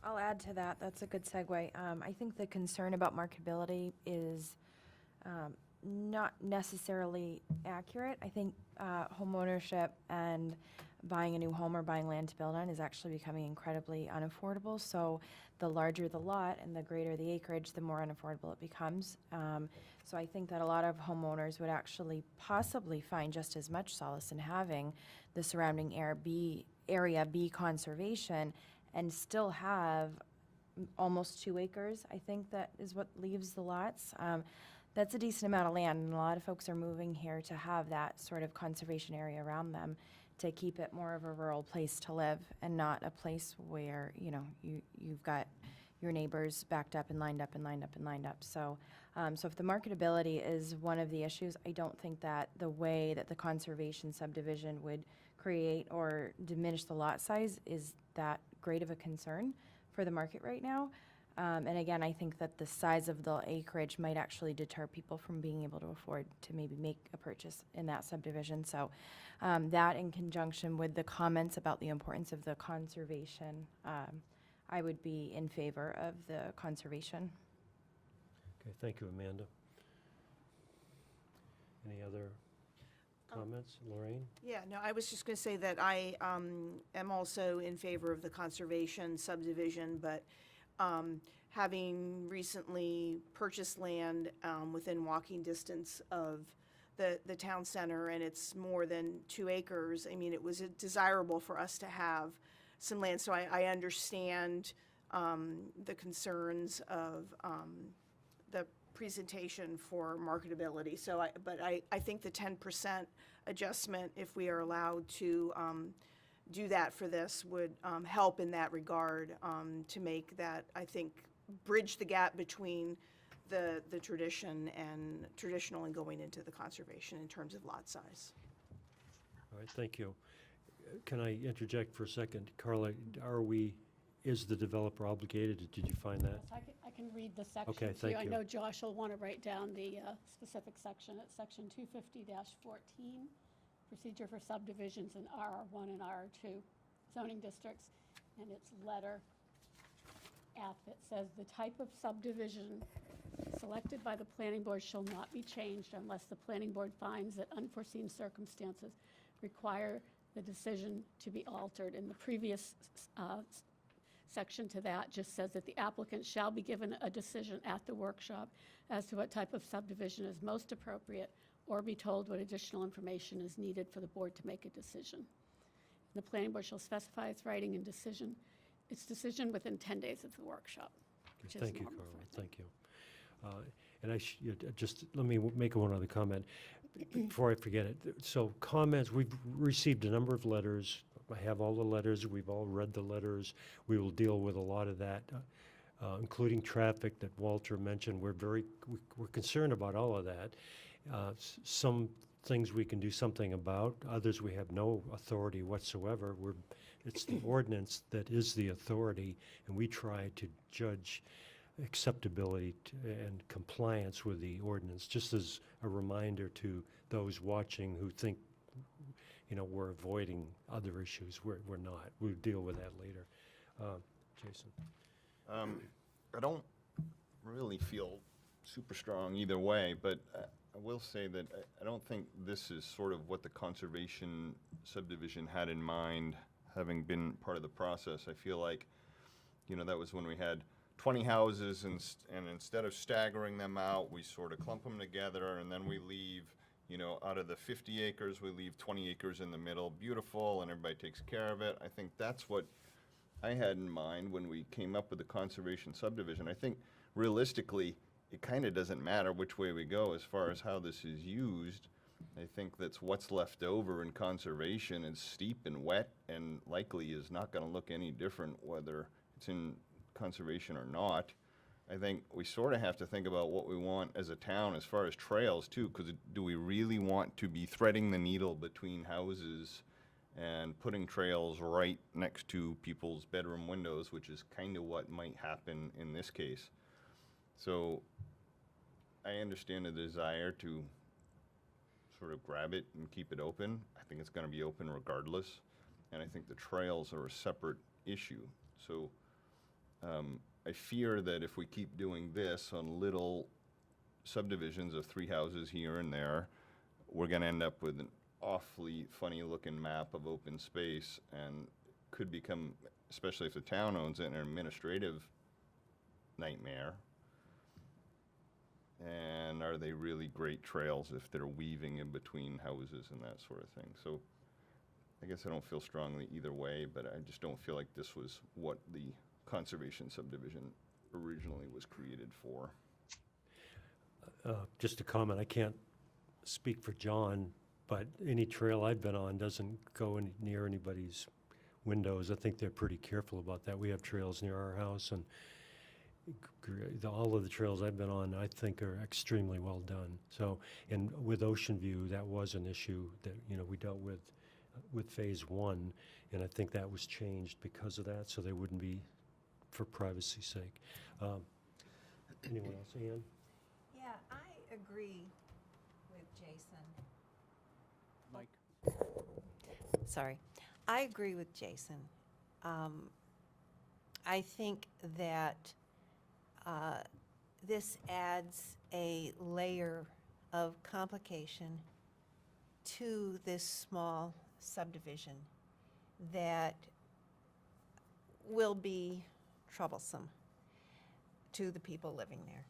I'll add to that. That's a good segue. I think the concern about marketability is not necessarily accurate. I think homeownership and buying a new home or buying land to build on is actually becoming incredibly unaffordable. So the larger the lot and the greater the acreage, the more unaffordable it becomes. So I think that a lot of homeowners would actually possibly find just as much solace in having the surrounding area be conservation and still have almost 2 acres. I think that is what leaves the lots. That's a decent amount of land, and a lot of folks are moving here to have that sort of conservation area around them to keep it more of a rural place to live and not a place where, you know, you've got your neighbors backed up and lined up and lined up and lined up. So, so if the marketability is one of the issues, I don't think that the way that the conservation subdivision would create or diminish the lot size is that great of a concern for the market right now. And again, I think that the size of the acreage might actually deter people from being able to afford to maybe make a purchase in that subdivision. So that in conjunction with the comments about the importance of the conservation, I would be in favor of the conservation. Okay, thank you, Amanda. Any other comments, Lorraine? Yeah, no, I was just going to say that I am also in favor of the conservation subdivision, but having recently purchased land within walking distance of the town center, and it's more than 2 acres, I mean, it was desirable for us to have some land. So I understand the concerns of the presentation for marketability. So but I think the 10% adjustment, if we are allowed to do that for this would help in that regard, to make that, I think, bridge the gap between the traditional and going into the conservation in terms of lot size. All right, thank you. Can I interject for a second? Carla, is the developer obligated? Did you find that? Yes, I can read the section Okay, to thank you. I you. know Josh will want to write down the specific section. It's section 250-14, procedure for subdivisions in RR1 and RR2 zoning districts, and it's letter F. It says, the type of subdivision selected by the planning board shall not be changed unless the planning board finds that unforeseen circumstances require the decision to be altered. In the previous section to that just says that the applicant shall be given a decision at the workshop as to what type of subdivision is most appropriate, or be told what additional information is needed for the board to make a decision. The planning board shall specify its writing and its decision within 10 days of the workshop, which is Thank you, normal Carla, for a thing. thank you. And just let me make one other comment before I forget it. So comments, we've received a number of letters. I have all the letters, we've all read the letters. We will deal with a lot of that, including traffic that Walter mentioned. We're concerned about all of that. Some things we can do something about, others we have no authority whatsoever. It's the ordinance that is the authority, and we try to judge acceptability and compliance with the ordinance, just as a reminder to those watching who think, we're avoiding other issues. We're not. We'll deal with that later. Jason? I don't really feel super strong either way, but I will say that I don't think this is sort of what the conservation subdivision had in mind, having been part of the process. I feel like, that was when we had 20 houses and instead of staggering them out, we sort of clump them together, and then we leave, out of the 50 acres, we leave 20 acres in the middle, beautiful, and everybody takes care of it. I think that's what I had in mind when we came up with the conservation subdivision. I think realistically, it kind of doesn't matter which way we go as far as how this is used. I think that's what's left over in conservation. It's steep and wet and likely is not going to look any different whether it's in conservation or not. I think we sort of have to think about what we want as a town as far as trails too, because do we really want to be threading the needle between houses and putting trails right next to people's bedroom windows, which is kind of what might happen in this case. So I understand the desire to sort of grab it and keep it open. I think it's going to be open regardless. And I think the trails are a separate issue. So I fear that if we keep doing this on little subdivisions of 3 houses here and there, we're going to end up with an awfully funny looking map of open space and could become, especially if the town owns it, an administrative nightmare. And are they really great trails if they're weaving in between houses and that sort of thing? So I guess I don't feel strongly either way, but I just don't feel like this was what the conservation subdivision originally was created for. Just a comment, I can't speak for John, but any trail I've been on doesn't go near anybody's windows. I think they're pretty careful about that. We have trails near our house, and all of the trails I've been on, I think, are extremely well done. So, and with Ocean View, that was an issue that, we dealt with Phase 1, and I think that was changed because of that, so they wouldn't be, for privacy's sake. Anyone else, Ann? Yeah, I agree with Jason. Mike? Sorry. I agree with Jason. I think that this adds a layer of complication to this small subdivision that will be troublesome to the people living there.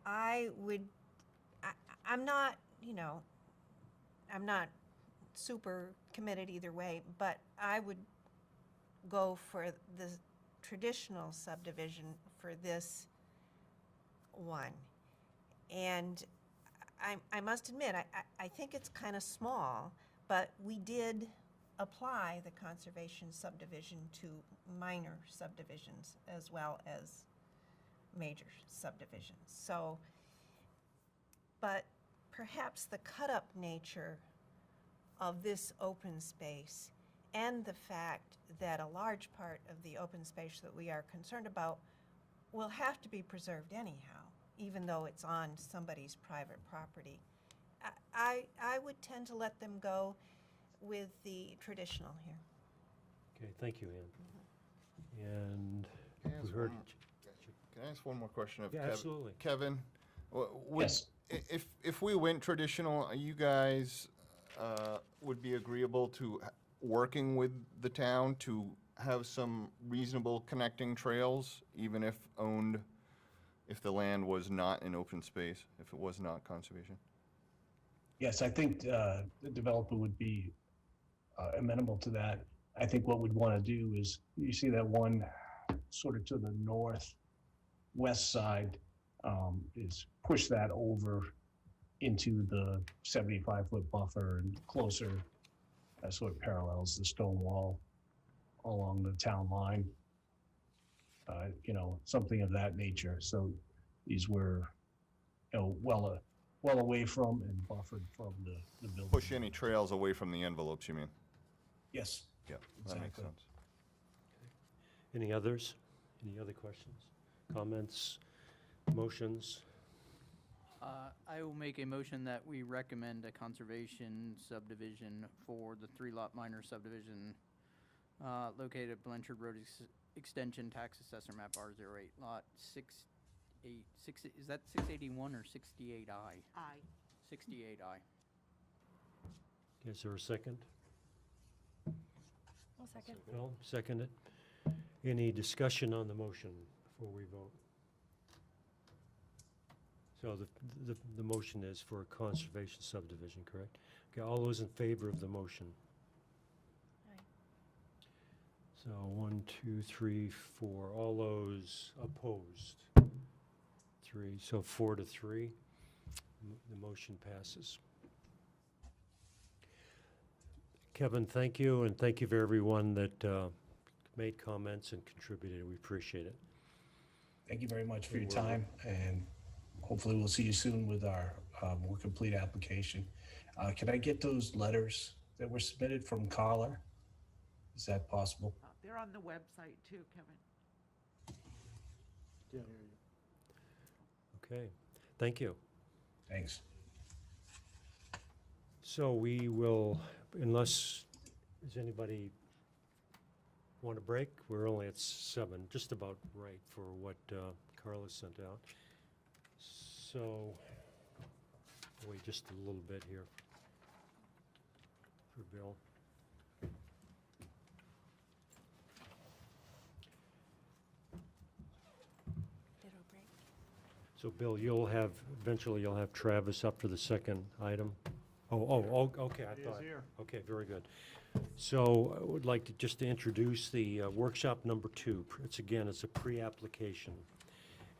I'm not, I'm not super committed either way, but I would go for the traditional subdivision for this one. And I must admit, I think it's kind of small, but we did apply the conservation subdivision to minor subdivisions as well as major subdivisions. So, but perhaps the cut-up nature of this open space and the fact that a large part of the open space that we are concerned about will have to be preserved anyhow, even though it's on somebody's private property. I would tend to let them go with the traditional here. Okay, thank you, Ann. And Can I we ask heard, Can I ask one more question of Yeah, Kev- absolutely. Kevin? Would, Yes. If we went traditional, you guys would be agreeable to working with the town to have some reasonable connecting trails, even if the land was not in open space, if it was not conservation? Yes, I think the developer would be amenable to that. I think what we'd want to do is, you see that one sort of to the northwest side, is push that over into the 75-foot buffer and closer, sort of parallels the stone wall along the town line. Something of that nature. So these were, well away from and buffered from the building. Push any trails away from the envelopes, you mean? Yes. Yeah, that makes Exactly. sense. any others? Any other questions, comments, motions? I will make a motion that we recommend a conservation subdivision for the 3-lot minor subdivision located at Blanchard Road Extension, Tax Assessor Map R08, Lot 68, is that 681 or 68I? 68I. Is there a second? I'll second. Bill, second it. Any discussion on the motion before we vote? So the motion is for a conservation subdivision, correct? Okay, all those in favor of the motion? Aye. So 1, 2, 3, 4. All those opposed? 3. So 4 to 3. The motion passes. Kevin, thank you, and thank you for everyone that made comments and contributed. We appreciate it. Thank you very much for your time, and hopefully we'll see you soon with our more complete application. Can I get those letters that were submitted from Carla? Is that possible? They're on the website too, Kevin. Okay, thank you. Thanks. So we will, unless, does anybody want a break? We're only at 7, just about right for what Carla sent out. So, wait just a little bit here for Bill. Ditto break. So Bill, eventually you'll have Travis up for the second item? Okay, I thought. here. Okay, very good. So I would like to just introduce the workshop number 2. It's a pre-application.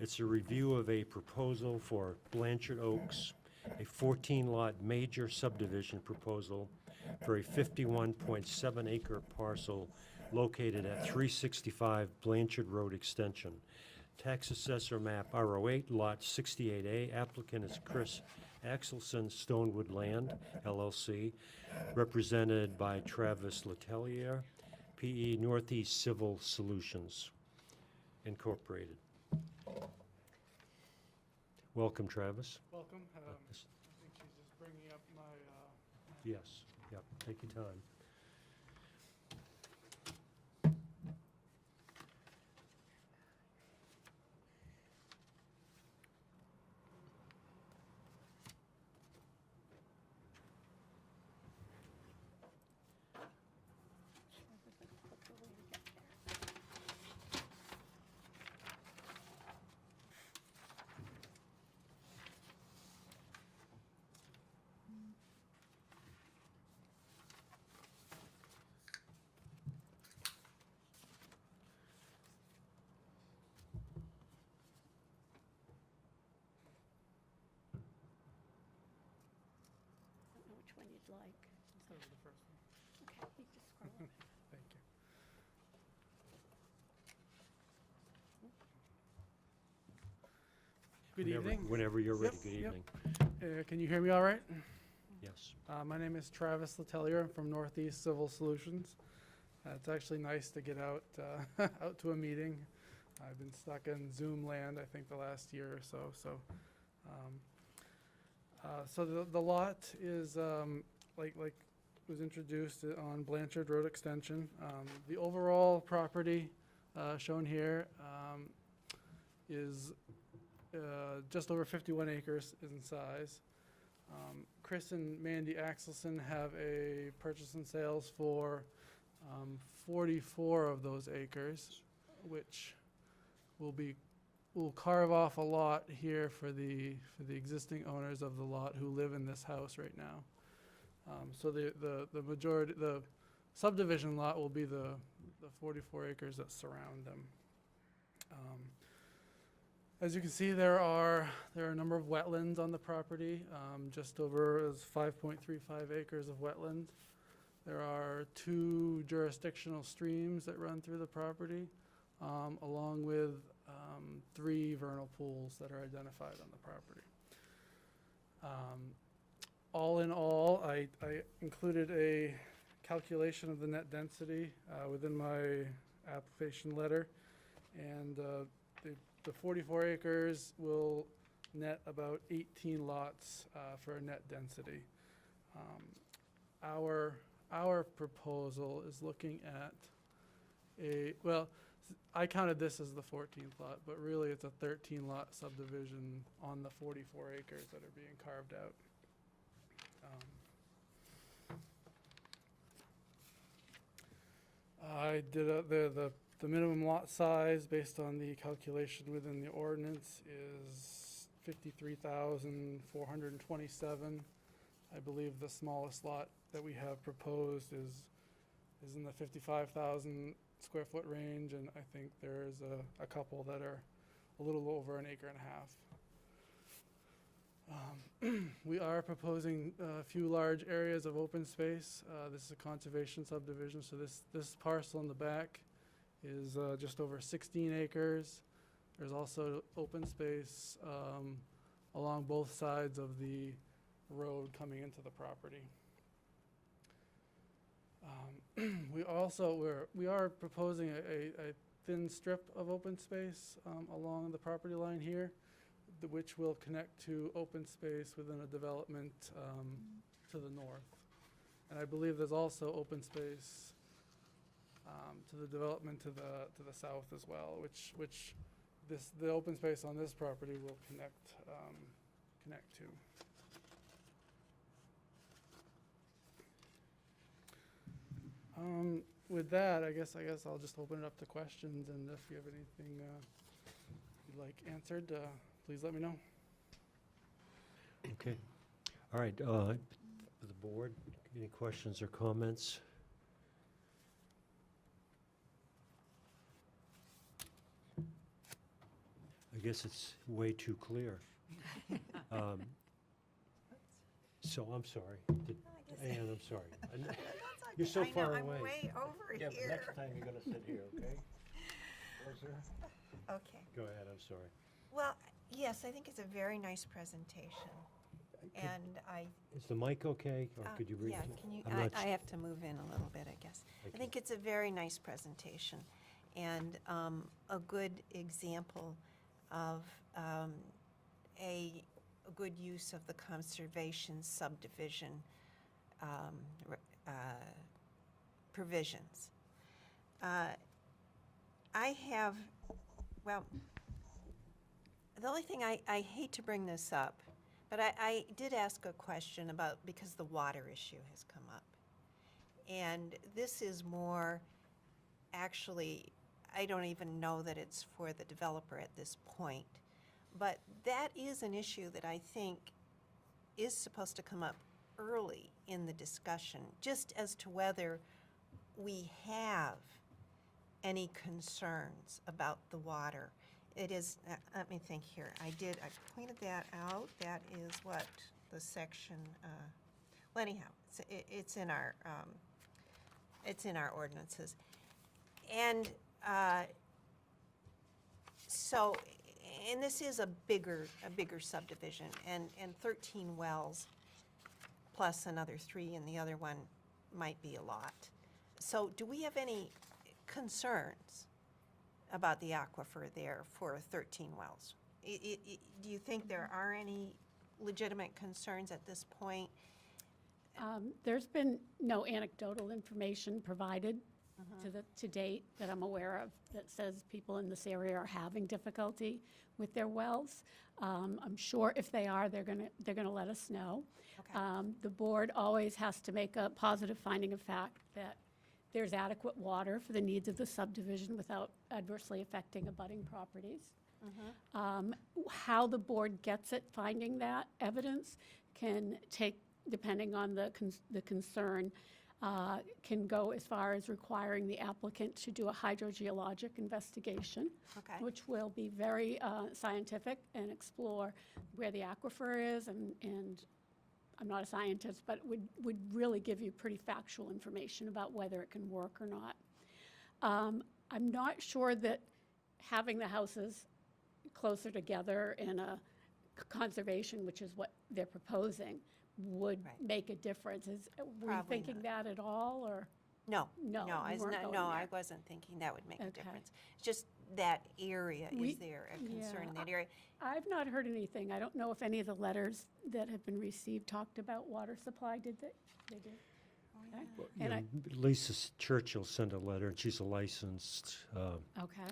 It's a review of a proposal for Blanchard Oaks, a 14-lot major subdivision proposal for a 51.7-acre parcel located at 365 Blanchard Road Extension. Tax Assessor Map R08, Lot 68A. Applicant is Axelson Stonewood Land, LLC, represented by Travis Letellier, PE Northeast Civil Solutions, Incorporated. Welcome, Travis. Welcome. I Yes. think she's just bringing up my, Yes, yep, take your time. I don't know which one you'd like. so the first one. Okay, you just Thank you. Good Whenever- evening. Whenever you're ready, Yep, good yep. evening. Can you hear me all right? Yes. My name is Travis Letellier. I'm from Northeast Civil Solutions. It's actually nice to get out, out to a meeting. I've been stuck in Zoom land, I think, the last year or so. So the lot is, like was introduced on Blanchard Road Extension. The overall property shown here is just over 51 acres in size. Chris and Mandy Axelson have a purchase and sales for 44 of those acres, which will carve off a lot here for the existing owners of the lot who live in this house right now. So the majority, the subdivision lot will be the 44 acres that surround them. As you can see, there are a number of wetlands on the property, just over 5.35 acres of wetland. There are 2 jurisdictional streams that run through the property, along with 3 vernal pools that are identified on the property. All in all, I included a calculation of the net density within my application letter, and the 44 acres will net about 18 lots for a net density. Our proposal is looking at I counted this as the 14th lot, but really it's a 13-lot subdivision on the 44 acres that are being carved out. I did the minimum lot size based on the calculation within the ordinance is 53,427. I believe the smallest lot that we have proposed is in the 55,000 square foot range, and I think there's a couple that are a little over an acre and a half. We are proposing a few large areas of open space. This is a conservation subdivision, so this parcel in the back is just over 16 acres. There's also open space along both sides of the road coming into the property. We are proposing a thin strip of open space along the property line here, which will connect to open space within a development to the north. And I believe there's also open space to the development to the south as well, which the open space on this property will connect to. With that, I guess I'll just open it up to questions, and if you have anything you'd like answered, please let me know. Okay. All right, the board, any questions or comments? I guess it's way too clear. So I'm sorry. Ann, I'm sorry. You're so far away. I'm way over Yeah, but here. next time you're gonna sit here, okay? Closer. Okay. Go ahead, I'm sorry. Well, yes, I think it's a very nice presentation. And Is the mic okay, or could you read? Yeah, can you, I'm not I have to move in a little bit, I guess. I think it's a very nice presentation and a good example of a good use of the conservation subdivision provisions. I have, well, the only thing, I hate to bring this up, but I did ask a question about, because the water issue has come up. And this is more, actually, I don't even know that it's for the developer at this point. But that is an issue that I think is supposed to come up early in the discussion, just as to whether we have any concerns about the water. It is, let me think here. I pointed that out. That is what the section, well, anyhow, it's in our It's in our ordinances. And so, and this is a bigger subdivision, and 13 wells plus another 3 in the other one might be a lot. So do we have any concerns about the aquifer there for 13 wells? Do you think there are any legitimate concerns at this point? There's been no anecdotal information provided to date that I'm aware of that says people in this area are having difficulty with their wells. I'm sure if they are, they're gonna let us know. Okay. The board always has to make a positive finding of fact that there's adequate water for the needs of the subdivision without adversely affecting abutting properties. How the board gets at finding that evidence can take, depending on the concern, can go as far as requiring the applicant to do a hydrogeologic investigation, Okay. which will be very scientific and explore where the aquifer is, and I'm not a scientist, but would really give you pretty factual information about whether it can work or not. I'm not sure that having the houses closer together in a conservation, which is what they're proposing, would Right. make a difference. Were you Probably thinking not. that at all, or? No, No, no, you weren't going no, I there. wasn't thinking that would make a Okay. difference. It's just that area, We- is there a concern in yeah, that area? I've not heard anything. I don't know if any of the letters that have been received talked about water supply, did they? They did? Okay. You And know, Lisa Churchill sent a letter, and she's a licensed Okay,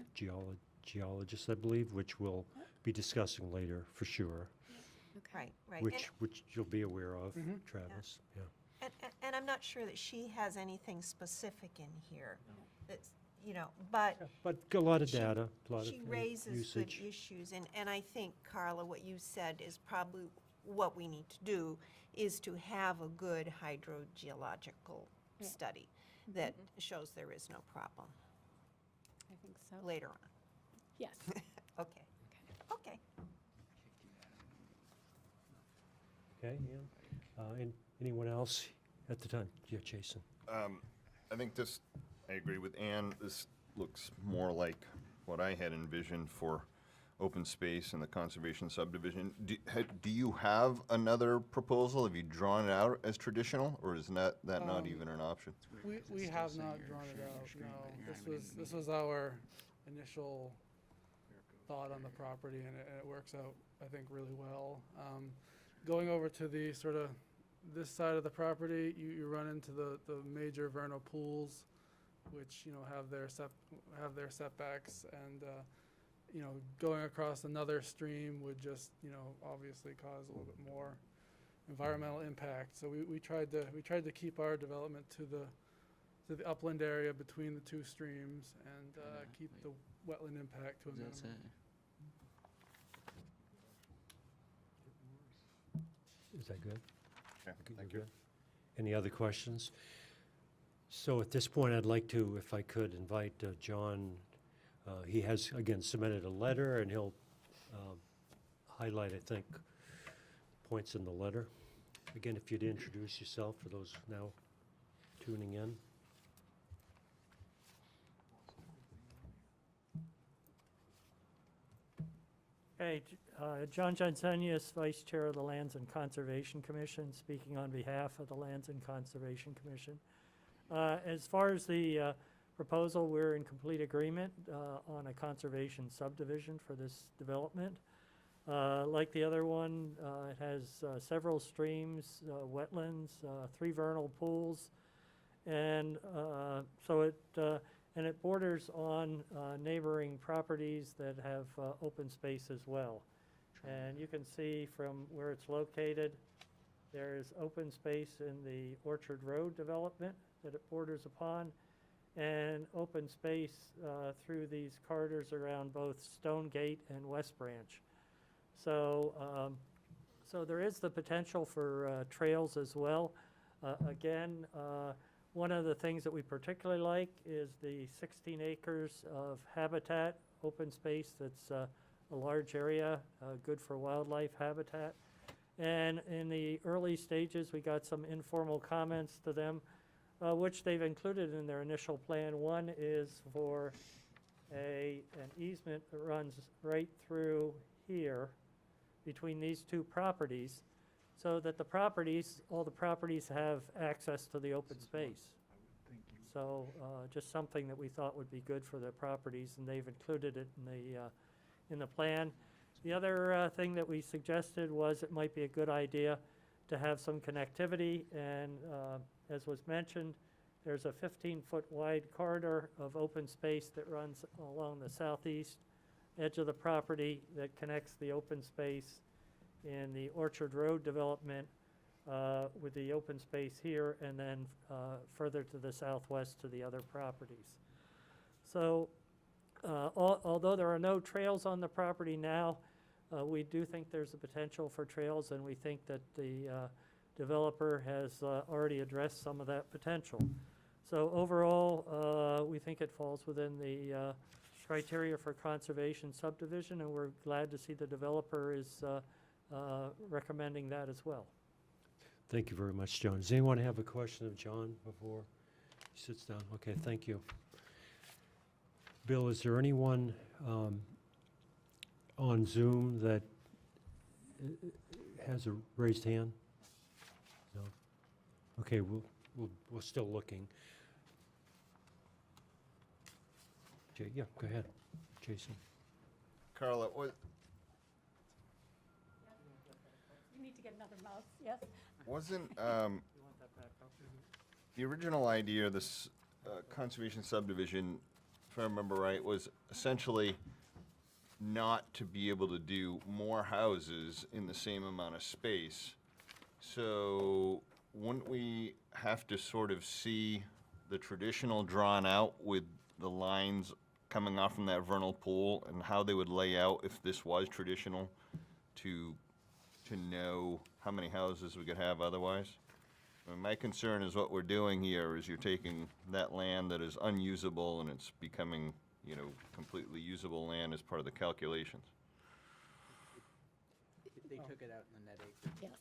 geologist, I believe, which we'll be discussing later for sure, okay. Right. which you'll be aware of, Travis, yeah. And I'm not sure that she has anything specific in here that's, but But a lot of She- data, a lot of she raises good usage. issues. And I think, Carla, what you said is probably what we need to do, is to have a good hydrogeological study that shows there is no problem I think so. later on. Yes. Okay. Okay. Okay, yeah. Anyone else at the time? Yeah, Jason. I think this, I agree with Ann, this looks more like what I had envisioned for open space and the conservation subdivision. Do you have another proposal? Have you drawn it out as traditional, or is that not even an option? We have not drawn it out, no. This was our initial thought on the property, and it works out, I think, really well. Going over to the sort of this side of the property, you run into the major vernal pools, which, have their setbacks, and, going across another stream would just, obviously cause a little bit more environmental impact. So we tried to keep our development to the upland area between the two streams and keep the wetland impact to a minimum. Is that good? Okay, You're thank you. good? Any other questions? So at this point, I'd like to, if I could, invite John. He has, again, submitted a letter, and he'll highlight, I think, points in the letter. Again, if you'd introduce yourself for those now tuning in. Okay, John Jonsenius, Vice Chair of the Lands and Conservation Commission, speaking on behalf of the Lands and Conservation Commission. As far as the proposal, we're in complete agreement on a conservation subdivision for this development. Like the other one, it has several streams, wetlands, 3 vernal pools, and it borders on neighboring properties that have open space as well. And you can see from where it's located, there's open space in the Orchard Road development that it borders upon, and open space through these corridors around both Stonegate and West Branch. So there is the potential for trails as well. Again, one of the things that we particularly like is the 16 acres of habitat, open space that's a large area, good for wildlife habitat. And in the early stages, we got some informal comments to them which they've included in their initial plan. One is for an easement that runs right through here between these two properties, so that all the properties have access to the open space. So just something that we thought would be good for the properties, and they've included it in the plan. The other thing that we suggested was it might be a good idea to have some connectivity, and as was mentioned, there's a 15-foot wide corridor of open space that runs along the southeast edge of the property that connects the open space in the Orchard Road development with the open space here, and then further to the southwest to the other properties. So although there are no trails on the property now, we do think there's a potential for trails, and we think that the developer has already addressed some of that potential. So overall, we think it falls within the criteria for conservation subdivision, and we're glad to see the developer is recommending that as well. Thank you very much, John. Does anyone have a question of John before he sits down? Okay, thank you. Bill, is there anyone on Zoom that has a raised hand? No? Okay, we're still looking. Yeah, go ahead, Jason. Carla, what, You need to get another mouse, yes? wasn't, the original idea of this conservation subdivision, if I remember right, was essentially not to be able to do more houses in the same amount of space. So wouldn't we have to sort of see the traditional drawn out with the lines coming off from that vernal pool and how they would lay out if this was traditional to know how many houses we could have otherwise? I mean, my concern is what we're doing here is you're taking that land that is unusable and it's becoming, you know, completely usable land as part of the calculations. They took it out in the net acre. Yes.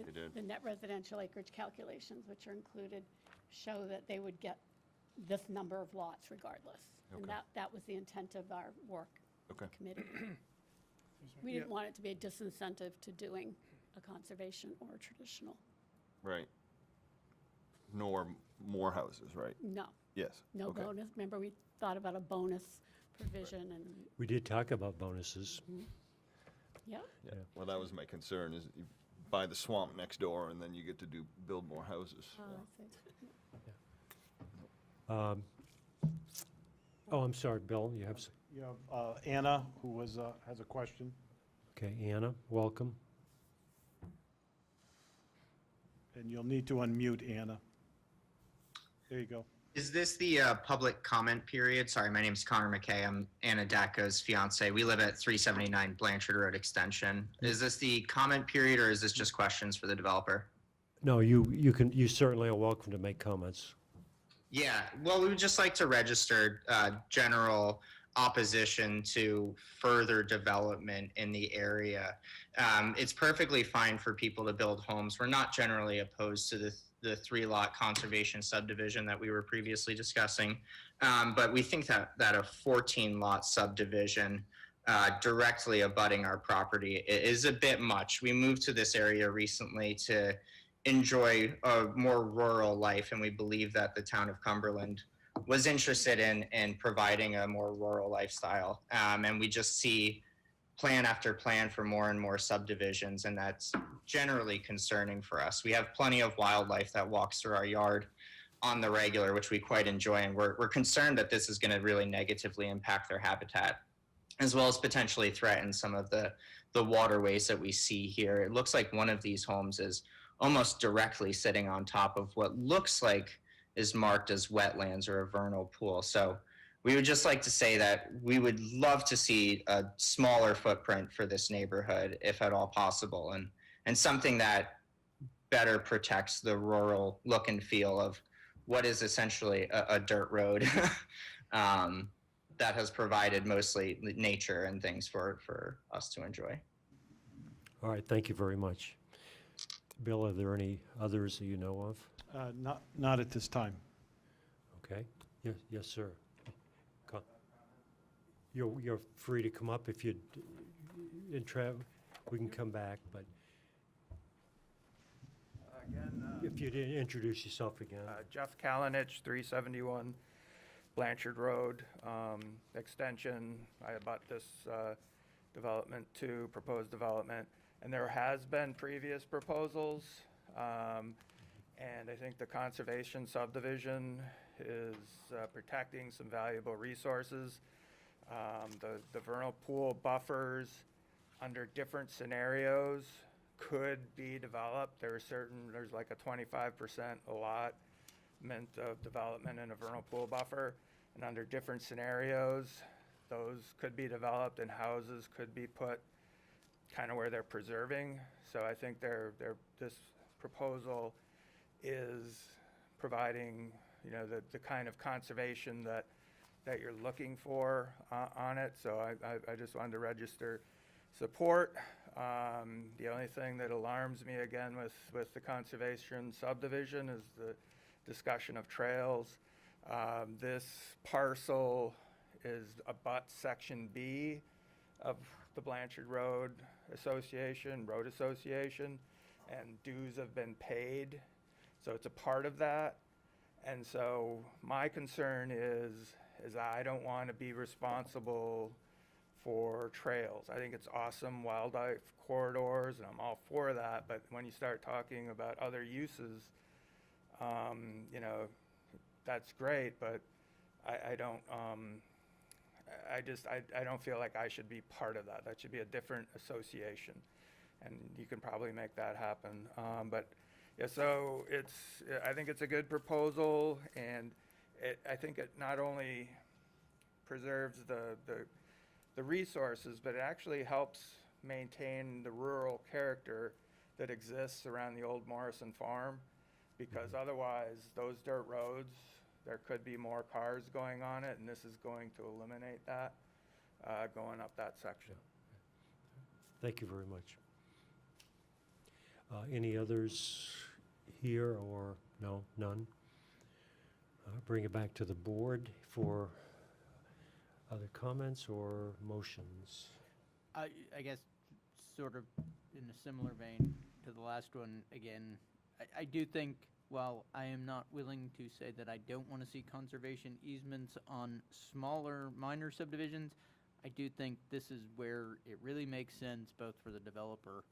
They did? The net residential acreage calculations, which are included, show that they would get this number of lots regardless. And Okay. that was the intent of our work Okay. committee. We didn't want it to be a disincentive to doing a conservation or a traditional. Right. Nor more houses, right? No, Yes. no Okay. bonus. Remember, we thought about a bonus provision and, We did talk about bonuses. yeah. Yeah. Well, that was my concern is you buy the swamp next door and then you get to build more houses. I see. Oh, I'm sorry, Bill, you have, You have Anna, who has a question. okay, Anna, welcome. And you'll need to unmute Anna. There you go. Is this the public comment period? Sorry, my name's Connor McKay. I'm Anna Daco's fiance. We live at 379 Blanchard Road Extension. Is this the comment period or is this just questions for the developer? No, you certainly are welcome to make comments. Yeah, well, we would just like to register general opposition to further development in the area. It's perfectly fine for people to build homes. We're not generally opposed to the 3-lot conservation subdivision that we were previously discussing. But we think that a 14-lot subdivision directly abutting our property is a bit much. We moved to this area recently to enjoy a more rural life, and we believe that the town of Cumberland was interested in providing a more rural lifestyle. And we just see plan after plan for more and more subdivisions, and that's generally concerning for us. We have plenty of wildlife that walks through our yard on the regular, which we quite enjoy, and we're concerned that this is going to really negatively impact their habitat, as well as potentially threaten some of the waterways that we see here. It looks like one of these homes is almost directly sitting on top of what looks like is marked as wetlands or a vernal pool. So we would just like to say that we would love to see a smaller footprint for this neighborhood, if at all possible, and something that better protects the rural look and feel of what is essentially a dirt road that has provided mostly nature and things for us to enjoy. All right, thank you very much. Bill, are there any others that you know of? Not at this time. Okay, yes, sir. Co- You're free to come up if you'd, we can come back, but Again, if you'd introduce yourself again. Jeff Kalinich, 371 Blanchard Road, extension. I abut this development to proposed development. And there has been previous proposals. And I think the conservation subdivision is protecting some valuable resources. The vernal pool buffers under different scenarios could be developed. There's like a 25% allotment of development in a vernal pool buffer. And under different scenarios, those could be developed and houses could be put kind of where they're preserving. So I think this proposal is providing, the kind of conservation that you're looking for on it. So I just wanted to register support. The only thing that alarms me again with the conservation subdivision is the discussion of trails. This parcel is abuts Section B of the Blanchard Road Association, and dues have been paid. So it's a part of that. And so my concern is I don't want to be responsible for trails. I think it's awesome wildlife corridors, and I'm all for that. But when you start talking about other uses, that's great. But I don't feel like I should be part of that. That should be a different association, and you can probably make that happen. But yeah, so I think it's a good proposal, and I think it not only preserves the resources, but it actually helps maintain the rural character that exists around the old Morrison farm, because otherwise those dirt roads, there could be more cars going on it, and this is going to eliminate that, going up that section. Thank you very much. Any others here, or no, none? Bring it back to the board for other comments or motions. I guess sort of in a similar vein to the last one, again, I do think, while I am not willing to say that I don't want to see conservation easements on smaller, minor subdivisions, I do think this is where it really makes sense, both for the developer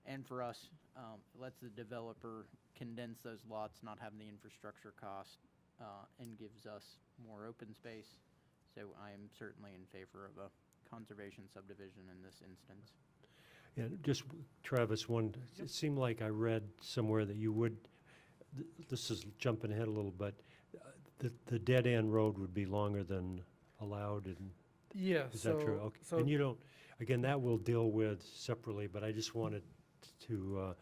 and for us. It lets the developer condense those lots, not have the infrastructure cost, and gives us more open space. So I am certainly in favor of a conservation subdivision in this instance. Yeah, just, Travis, it seemed like I read somewhere that you would, this is jumping ahead a little, but the dead-end road would be longer than allowed, and Yeah, is that true? Okay. so And you don't, again, that we'll deal with separately, but I just wanted to,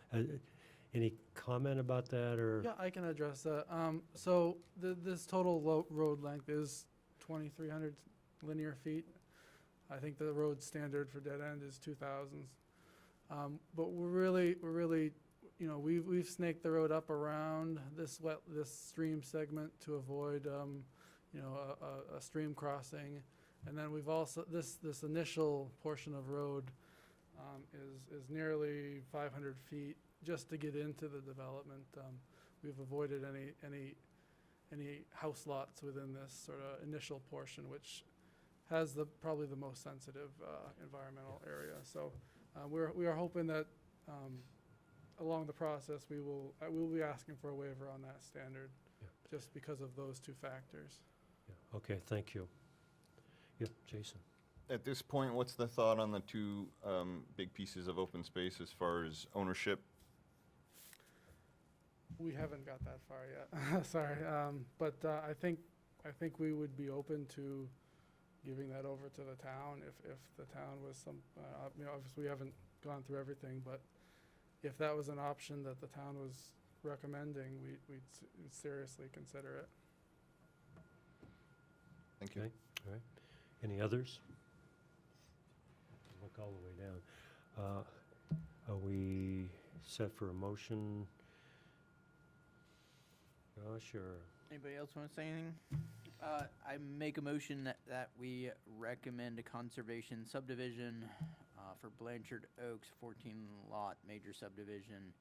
any comment about that, or? yeah, I can address that. So this total road length is 2,300 linear feet. I think the road standard for dead end is 2,000. But we're really, we've snaked the road up around this stream segment to avoid, a stream crossing. And then we've also, this initial portion of road is nearly 500 feet just to get into the development. We've avoided any house lots within this sort of initial portion, which has probably the most sensitive environmental area. So we are hoping that along the process we will be asking for a waiver on that standard, just because of those two factors. Yeah, okay, thank you. Yeah, Jason. At this point, what's the thought on the two big pieces of open space as far as ownership? We haven't got that far yet. Sorry, but I think we would be open to giving that over to the town if the town was obviously we haven't gone through everything, but if that was an option that the town was recommending, we'd seriously consider it. Thank you. Okay, all right. Any others? Look all the way down. Are we set for a motion? Oh, sure. Anybody else want to say anything? I make a motion that we recommend a conservation subdivision for Blanchard Oaks, 14-lot major subdivision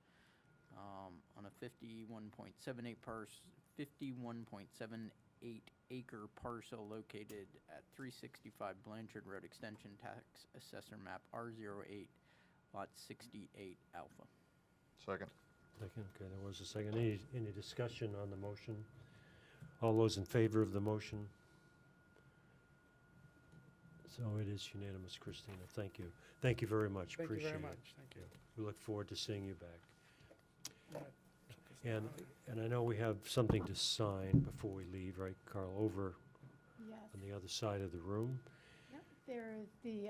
on a 51.78 acre parcel located at 365 Blanchard Road Extension, Tax Assessor Map R08, Lot 68 Alpha. Second. Second, okay, there was a second. Any discussion on the motion? All those in favor of the motion? So it is unanimous, Christina. Thank you. Thank you very much. Thank you Appreciate very it. much. Thank you. We look forward to seeing you back. Right. And I know we have something to sign before we leave, right, Carl, over Yes. on the other side of the room? Yep, there is the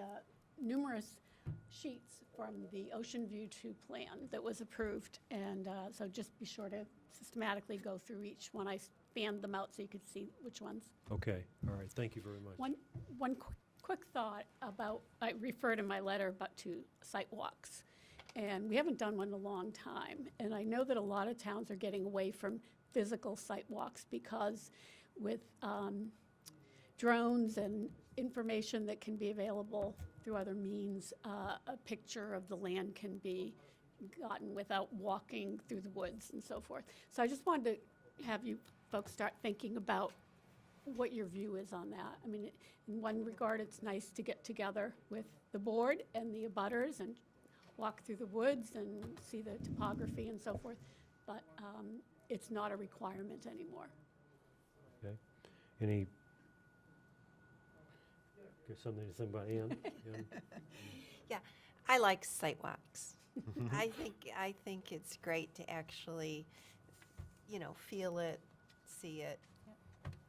numerous sheets from the Ocean View 2 plan that was approved, and so just be sure to systematically go through each one. I spanned them out so you could see which ones. Okay, all right, thank you very much. One quick thought about, I referred in my letter but to site walks, and we haven't done one in a long time, and I know that a lot of towns are getting away from physical site walks because with drones and information that can be available through other means, a picture of the land can be gotten without walking through the woods and so forth. So I just wanted to have you folks start thinking about what your view is on that. I mean, in one regard, it's nice to get together with the board and the abutters and walk through the woods and see the topography and so forth, but it's not a requirement anymore. Okay, any, got something to think about, Ann? Ann? Yeah, I like sidewalks. I think it's great to actually, feel it, see it.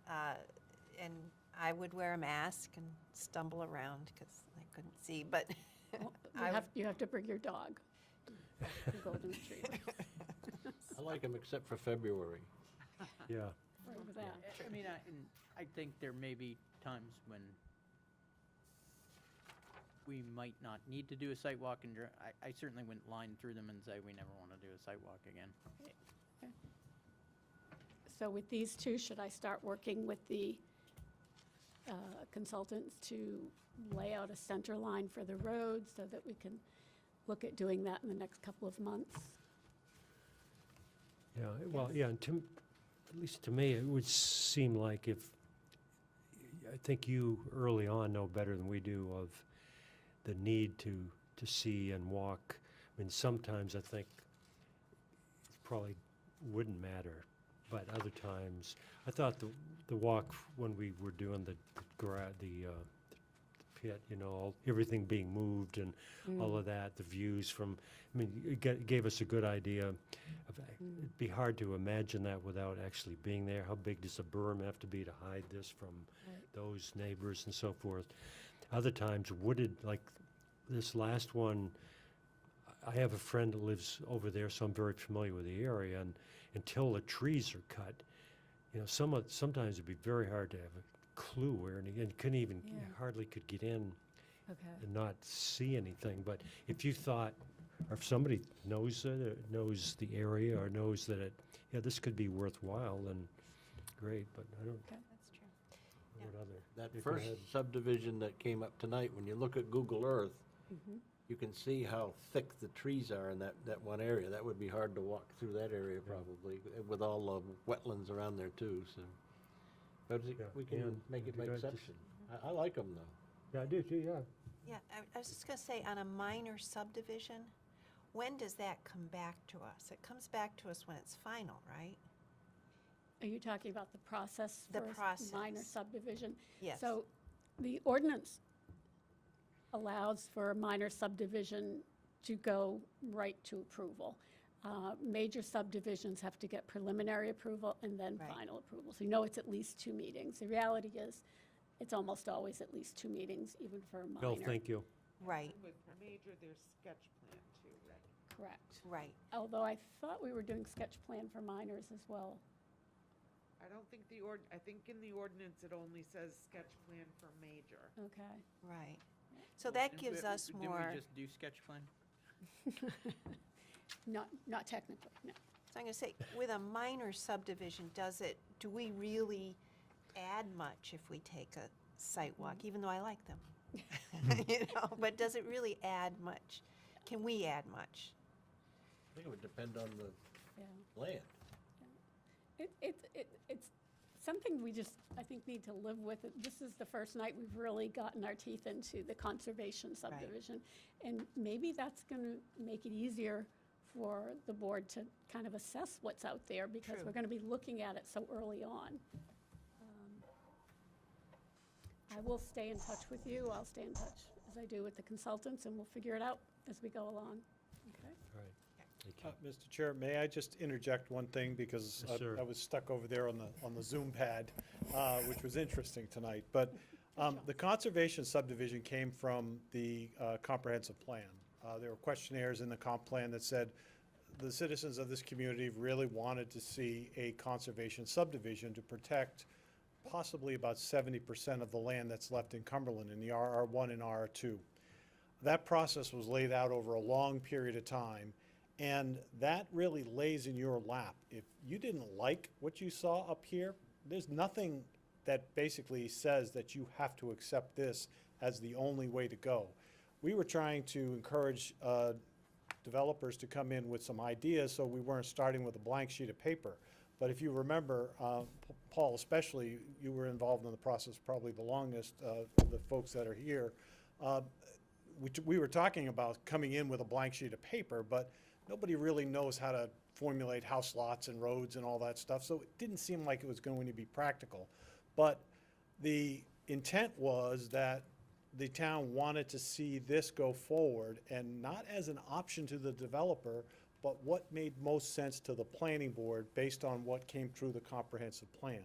And I would wear a mask and stumble around because I couldn't see, but Well, you have to bring your dog, the golden retriever. I like them except for February. Yeah, Right with that. I mean, I think there may be times when we might not need to do a site walk, and I certainly wouldn't line through them and say we never want to do a site walk again. So with these two, should I start working with the consultants to lay out a center line for the road so that we can look at doing that in the next couple of months? yeah, well, yeah, and at least to me, it would seem like I think you early on know better than we do of the need to see and walk. I mean, sometimes I think it probably wouldn't matter, but other times, I thought the walk when we were doing the pit, everything being moved and all of that, the views from, I mean, it gave us a good idea of, it'd be hard to imagine that without actually being there. How big does a berm have to be to hide this from those neighbors and so forth? Other times wooded, like this last one, I have a friend that lives over there, so I'm very familiar with the area, and until the trees are cut, sometimes it'd be very hard to have a clue where, and you couldn't even, hardly could get in and not see anything. But if you thought, or if somebody knows it, or knows the area, or knows that this could be worthwhile, then great, but I don't know That's true. what other. That Yeah, go first ahead. subdivision that came up tonight, when you look at Google Earth, you can see how thick the trees are in that one area. That would be hard to walk through that area probably, with all the wetlands around there too, so. But Yeah, we can Ann, make would it you by like to exception. I like them though. Yeah, I do too, yeah. Yeah, I was just going to say, on a minor subdivision, when does that come back to us? It comes back to us when it's final, right? Are you talking about the process The for a minor process. subdivision? Yes. So the ordinance allows for a minor subdivision to go right to approval. Major subdivisions have to get preliminary approval and then Right. final approval. So it's at least 2 meetings. The reality is, it's almost always at least 2 meetings, even for a minor. Bill, thank you. Right, With major, there's sketch plan too, right? Correct. right. Although I thought we were doing sketch plan for minors as well. I don't think I think in the ordinance, it only says sketch plan for major. Okay. Right. So that gives us Didn't more, we just do sketch plan? Not technically, no. So I'm going to say, with a minor subdivision, do we really add much if we take a site walk, even though I like them? But does it really add much? Can we add much? I think it would depend on the Yeah. land. It's something we just, I think, need to live with. This is the first night we've really gotten our teeth into the conservation subdivision. And maybe that's going to make it easier for the board to kind of assess what's out there, because True. we're going to be looking at it so early on. I will stay in touch with you. I'll stay in touch as I do with the consultants, and we'll figure it out as we go along. Okay? All right. Thank you. Mr. Chair, may I just interject one thing, because Yes, sir. I was stuck over there on the Zoom pad, which was interesting tonight. But the conservation subdivision came from the comprehensive plan. There were questionnaires in the comp plan that said the citizens of this community really wanted to see a conservation subdivision to protect possibly about 70% of the land that's left in Cumberland in the RR1 and RR2. That process was laid out over a long period of time, and that really lays in your lap. If you didn't like what you saw up here, there's nothing that basically says that you have to accept this as the only way to go. We were trying to encourage developers to come in with some ideas, so we weren't starting with a blank sheet of paper. But if you remember, Paul especially, you were involved in the process probably the longest of the folks that are here. We were talking about coming in with a blank sheet of paper, but nobody really knows how to formulate house lots and roads and all that stuff, so it didn't seem like it was going to be practical. But the intent was that the town wanted to see this go forward, and not as an option to the developer, but what made most sense to the planning board based on what came through the comprehensive plan.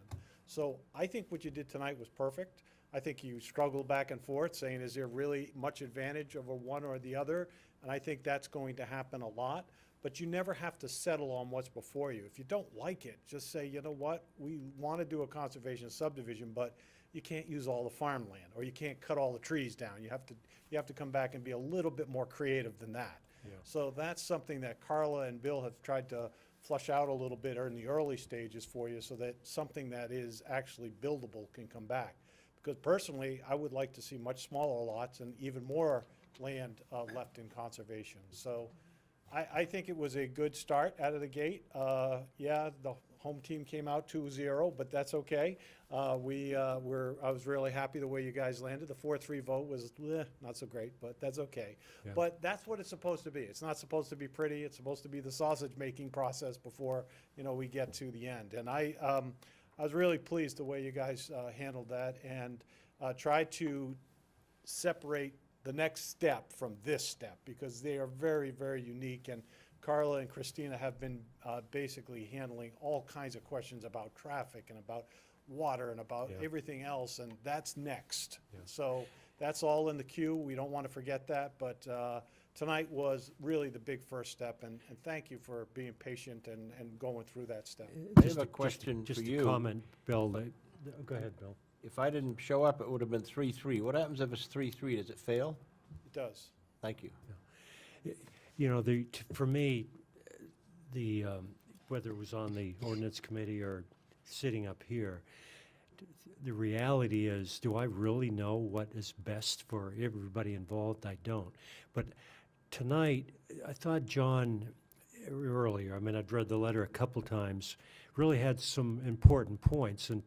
So I think what you did tonight was perfect. I think you struggled back and forth saying, is there really much advantage over one or the other? And I think that's going to happen a lot, but you never have to settle on what's before you. If you don't like it, just say, you know what, we want to do a conservation subdivision, but you can't use all the farmland, or you can't cut all the trees down. You have to come back and be a little bit more creative than that. Yeah. So that's something that Carla and Bill have tried to flush out a little bit in the early stages for you, so that something that is actually buildable can come back. Because personally, I would like to see much smaller lots and even more land left in conservation. So I think it was a good start out of the gate. Yeah, the home team came out 2-0, but that's okay. I was really happy the way you guys landed. The 4-3 vote was not so great, but that's okay. Yeah. But that's what it's supposed to be. It's not supposed to be pretty. It's supposed to be the sausage-making process before, we get to the end. And I was really pleased the way you guys handled that, and tried to separate the next step from this step, because they are very, very unique. And Carla and Christina have been basically handling all kinds of questions about traffic and about water and about Yeah. everything else, and that's next. Yeah. So that's all in the queue. We don't want to forget that, but tonight was really the big first step, and thank you for being patient and going through that step. I have a question for Just you. a comment, Bill. Go ahead, Bill. If I didn't show up, it would have been 3-3. What happens if it's 3-3? Does it fail? It does. Thank you. For me, whether it was on the ordinance committee or sitting up here, the reality is, do I really know what is best for everybody involved? I don't. But tonight, I thought John, earlier, I'd read the letter a couple times, really had some important points, and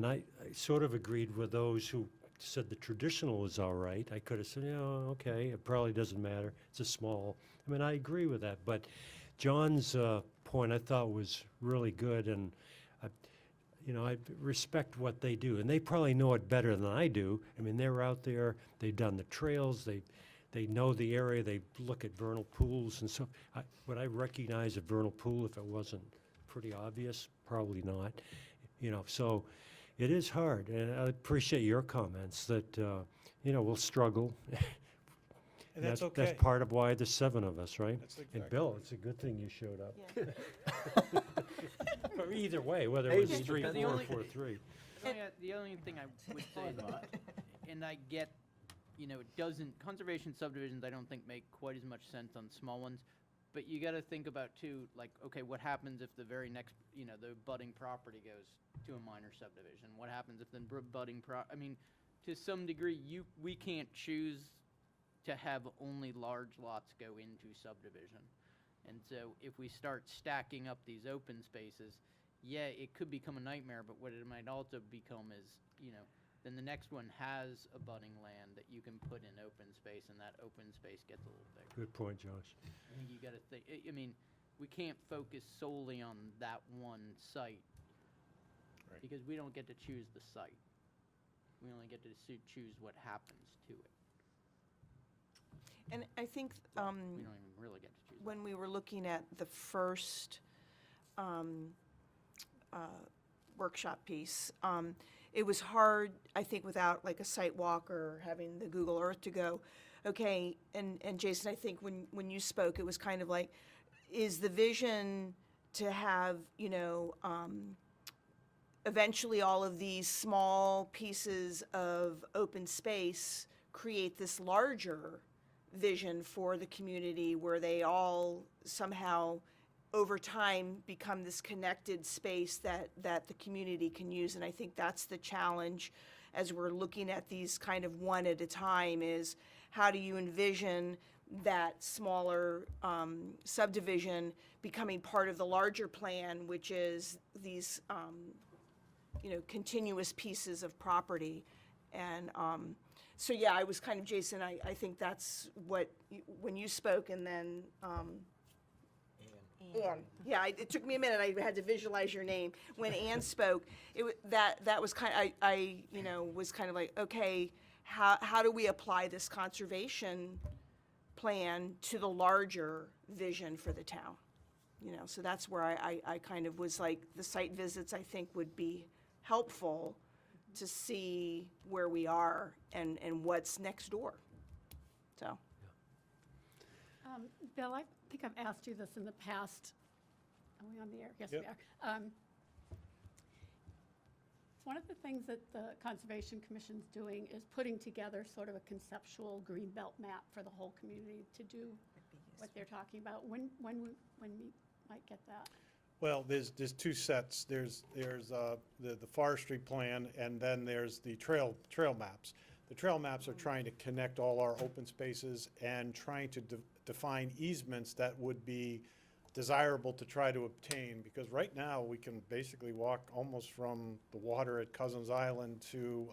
I sort of agreed with those who said the traditional is all right. I could have said, okay, it probably doesn't matter. It's a small, I agree with that. But John's point I thought was really good, and I respect what they do. And they probably know it better than I do. They're out there, they've done the trails, they know the area, they look at vernal pools and so. Would I recognize a vernal pool if it wasn't pretty obvious? Probably not. So it is hard, and I appreciate your comments that, we'll struggle. And that's okay. That's part of why there's 7 of us, right? That's And exactly Bill, it's a good thing you showed up. Yeah. Or either way, whether it was Maybe. 3-4 The or only- 4-3. The only thing I would say, though, and I get, it doesn't, conservation subdivisions, I don't think make quite as much sense on small ones, But you gotta think about too, like, okay, what happens if the very next, the budding property goes to a minor subdivision? What happens if the I mean, to some degree, we can't choose to have only large lots go into subdivision. And so if we start stacking up these open spaces, yeah, it could become a nightmare, but what it might also become is, then the next one has abutting land that you can put in open space, and that open space gets a little bigger. Good point, Josh. I think you gotta think, I mean, we can't focus solely on that one site. Right. Because we don't get to choose the site. We only get to choose what happens to it. And I think We don't even really get to choose. when we were looking at the first workshop piece, it was hard, I think, without like a site walk or having the Google Earth to go, okay, and Jason, I think when you spoke, it was kind of like, is the vision to have, eventually all of these small pieces of open space create this larger vision for the community where they all somehow over time become this connected space that the community can use. And I think that's the challenge as we're looking at these kind of one at a time, is how do you envision that smaller subdivision becoming part of the larger plan, which is these continuous pieces of property. And so yeah, I was kind of, Jason, I think that's what, when you spoke, and then Ann. Yeah, it took me a minute. I had to visualize your name. When Ann spoke, that was kind of, I was kind of like, okay, how do we apply this conservation plan to the larger vision for the town? So that's where I kind of was like, the site visits, I think, would be helpful to see where we are and what's next door. So. Bill, I think I've asked you this in the past. Are we on the air? Yes, we Yep. are. One of the things that the Conservation Commission's doing is putting together sort of a conceptual green belt map for the whole community to do what they're talking about. When we might get that? Well, there's two sets. There's the forestry plan, and then there's the trail maps. The trail maps are trying to connect all our open spaces and trying to define easements that would be desirable to try to obtain, because right now we can basically walk almost from the water at Cousins Island to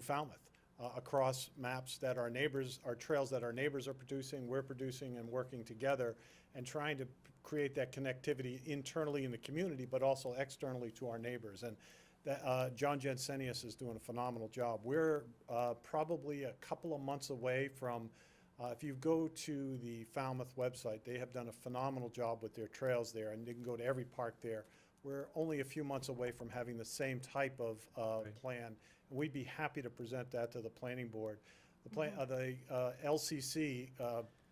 Falmouth across maps that our neighbors, our trails that our neighbors are producing, we're producing, and working together and trying to create that connectivity internally in the community, but also externally to our neighbors. And that, John Jensenius is doing a phenomenal job. We're probably a couple of months away from, if you go to the Falmouth website, they have done a phenomenal job with their trails there, and you can go to every park there. We're only a few months away from having the same type of plan. We'd be happy to present that to the planning board. The plan, the LCC,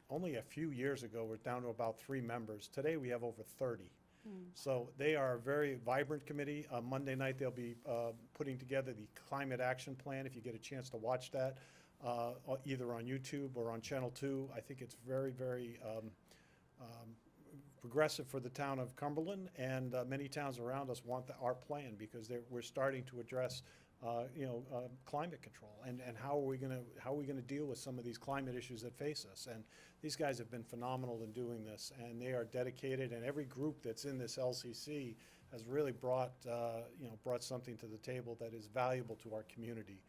only a few years ago, we're down to about 3 members. Today, we have over 30. So they are a very vibrant committee. Monday night, they'll be putting together the climate action plan, if you get a chance to watch that, either on YouTube or on Channel 2. I think it's very, very progressive for the town of Cumberland, and many towns around us want our plan, because we're starting to address climate control, and how are we gonna deal with some of these climate issues that face us. And these guys have been phenomenal in doing this, and they are dedicated, and every group that's in this LCC has really brought something to the table that is valuable to our community.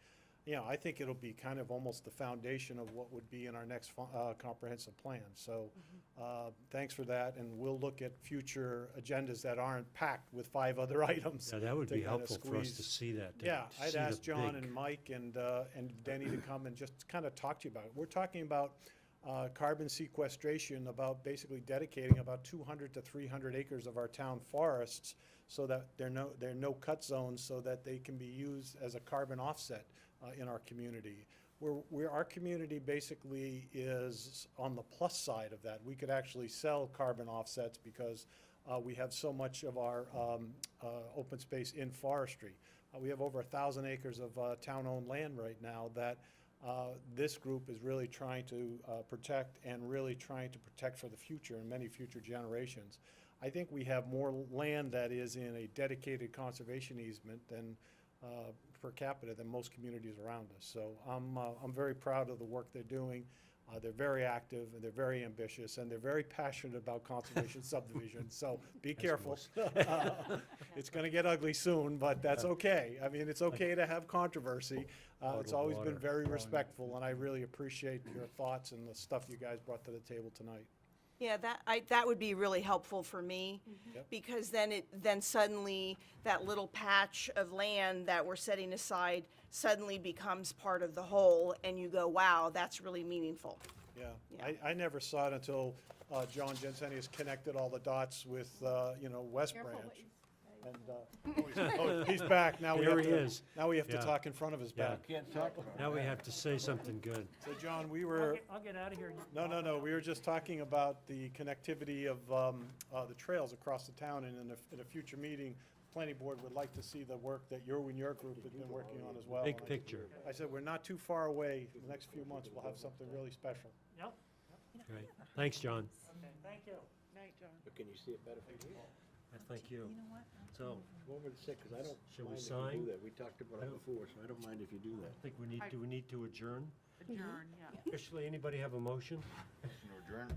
I think it'll be kind of almost the foundation of what would be in our next comprehensive plan. So thanks for that, and we'll look at future agendas that aren't packed with 5 other items. Yeah, that would to be kinda helpful for us to squeeze. see that. Yeah, to I'd see the ask John big- and Mike and Denny to come and just kind of talk to you about it. We're talking about carbon sequestration, about basically dedicating about 200 to 300 acres of our town forests so that there are no cut zones, so that they can be used as a carbon offset in our community. Our community basically is on the plus side of that. We could actually sell carbon offsets because we have so much of our open space in forestry. We have over 1,000 acres of town-owned land right now that This group is really trying to protect and really trying to protect for the future and many future generations. I think we have more land that is in a dedicated conservation easement than per capita than most communities around us. So I'm very proud of the work they're doing. They're very active, and they're very ambitious, and they're very passionate about conservation subdivisions, so be careful. It's gonna get ugly soon, but that's okay. I mean, it's okay to have controversy. It's always been water very flowing. respectful, and I really appreciate your thoughts and the stuff you guys brought to the table tonight. Yeah, that would be really helpful for me, Yep. because then suddenly that little patch of land that we're setting aside suddenly becomes part of the whole, and you go, wow, that's really meaningful. Yeah, Yeah. I never saw it until John Jensenius connected all the dots with, West Careful what Branch. you say. And he's back, now we There have he to, is. now we have to Yeah. talk in front of his Yeah. back. Can't talk about it. Now we have to say something good. So John, we were. I'll get out of here. No, we were just talking about the connectivity of the trails across the town, and in a future meeting, planning board would like to see the work that you and your group have been working on as well. Big And picture. I said, we're not too far away, in the next few months, we'll have something really special. Yep, Great. Thanks, John. okay, thank you. Night, John. But can you see it better from here? Thank you. So, What would it say? Because I don't Shall we mind if you sign? do that. We talked about it before, so I don't mind if you do that. I think do we need to adjourn? Adjourn, yeah. Officially, anybody have a motion? Adjourn.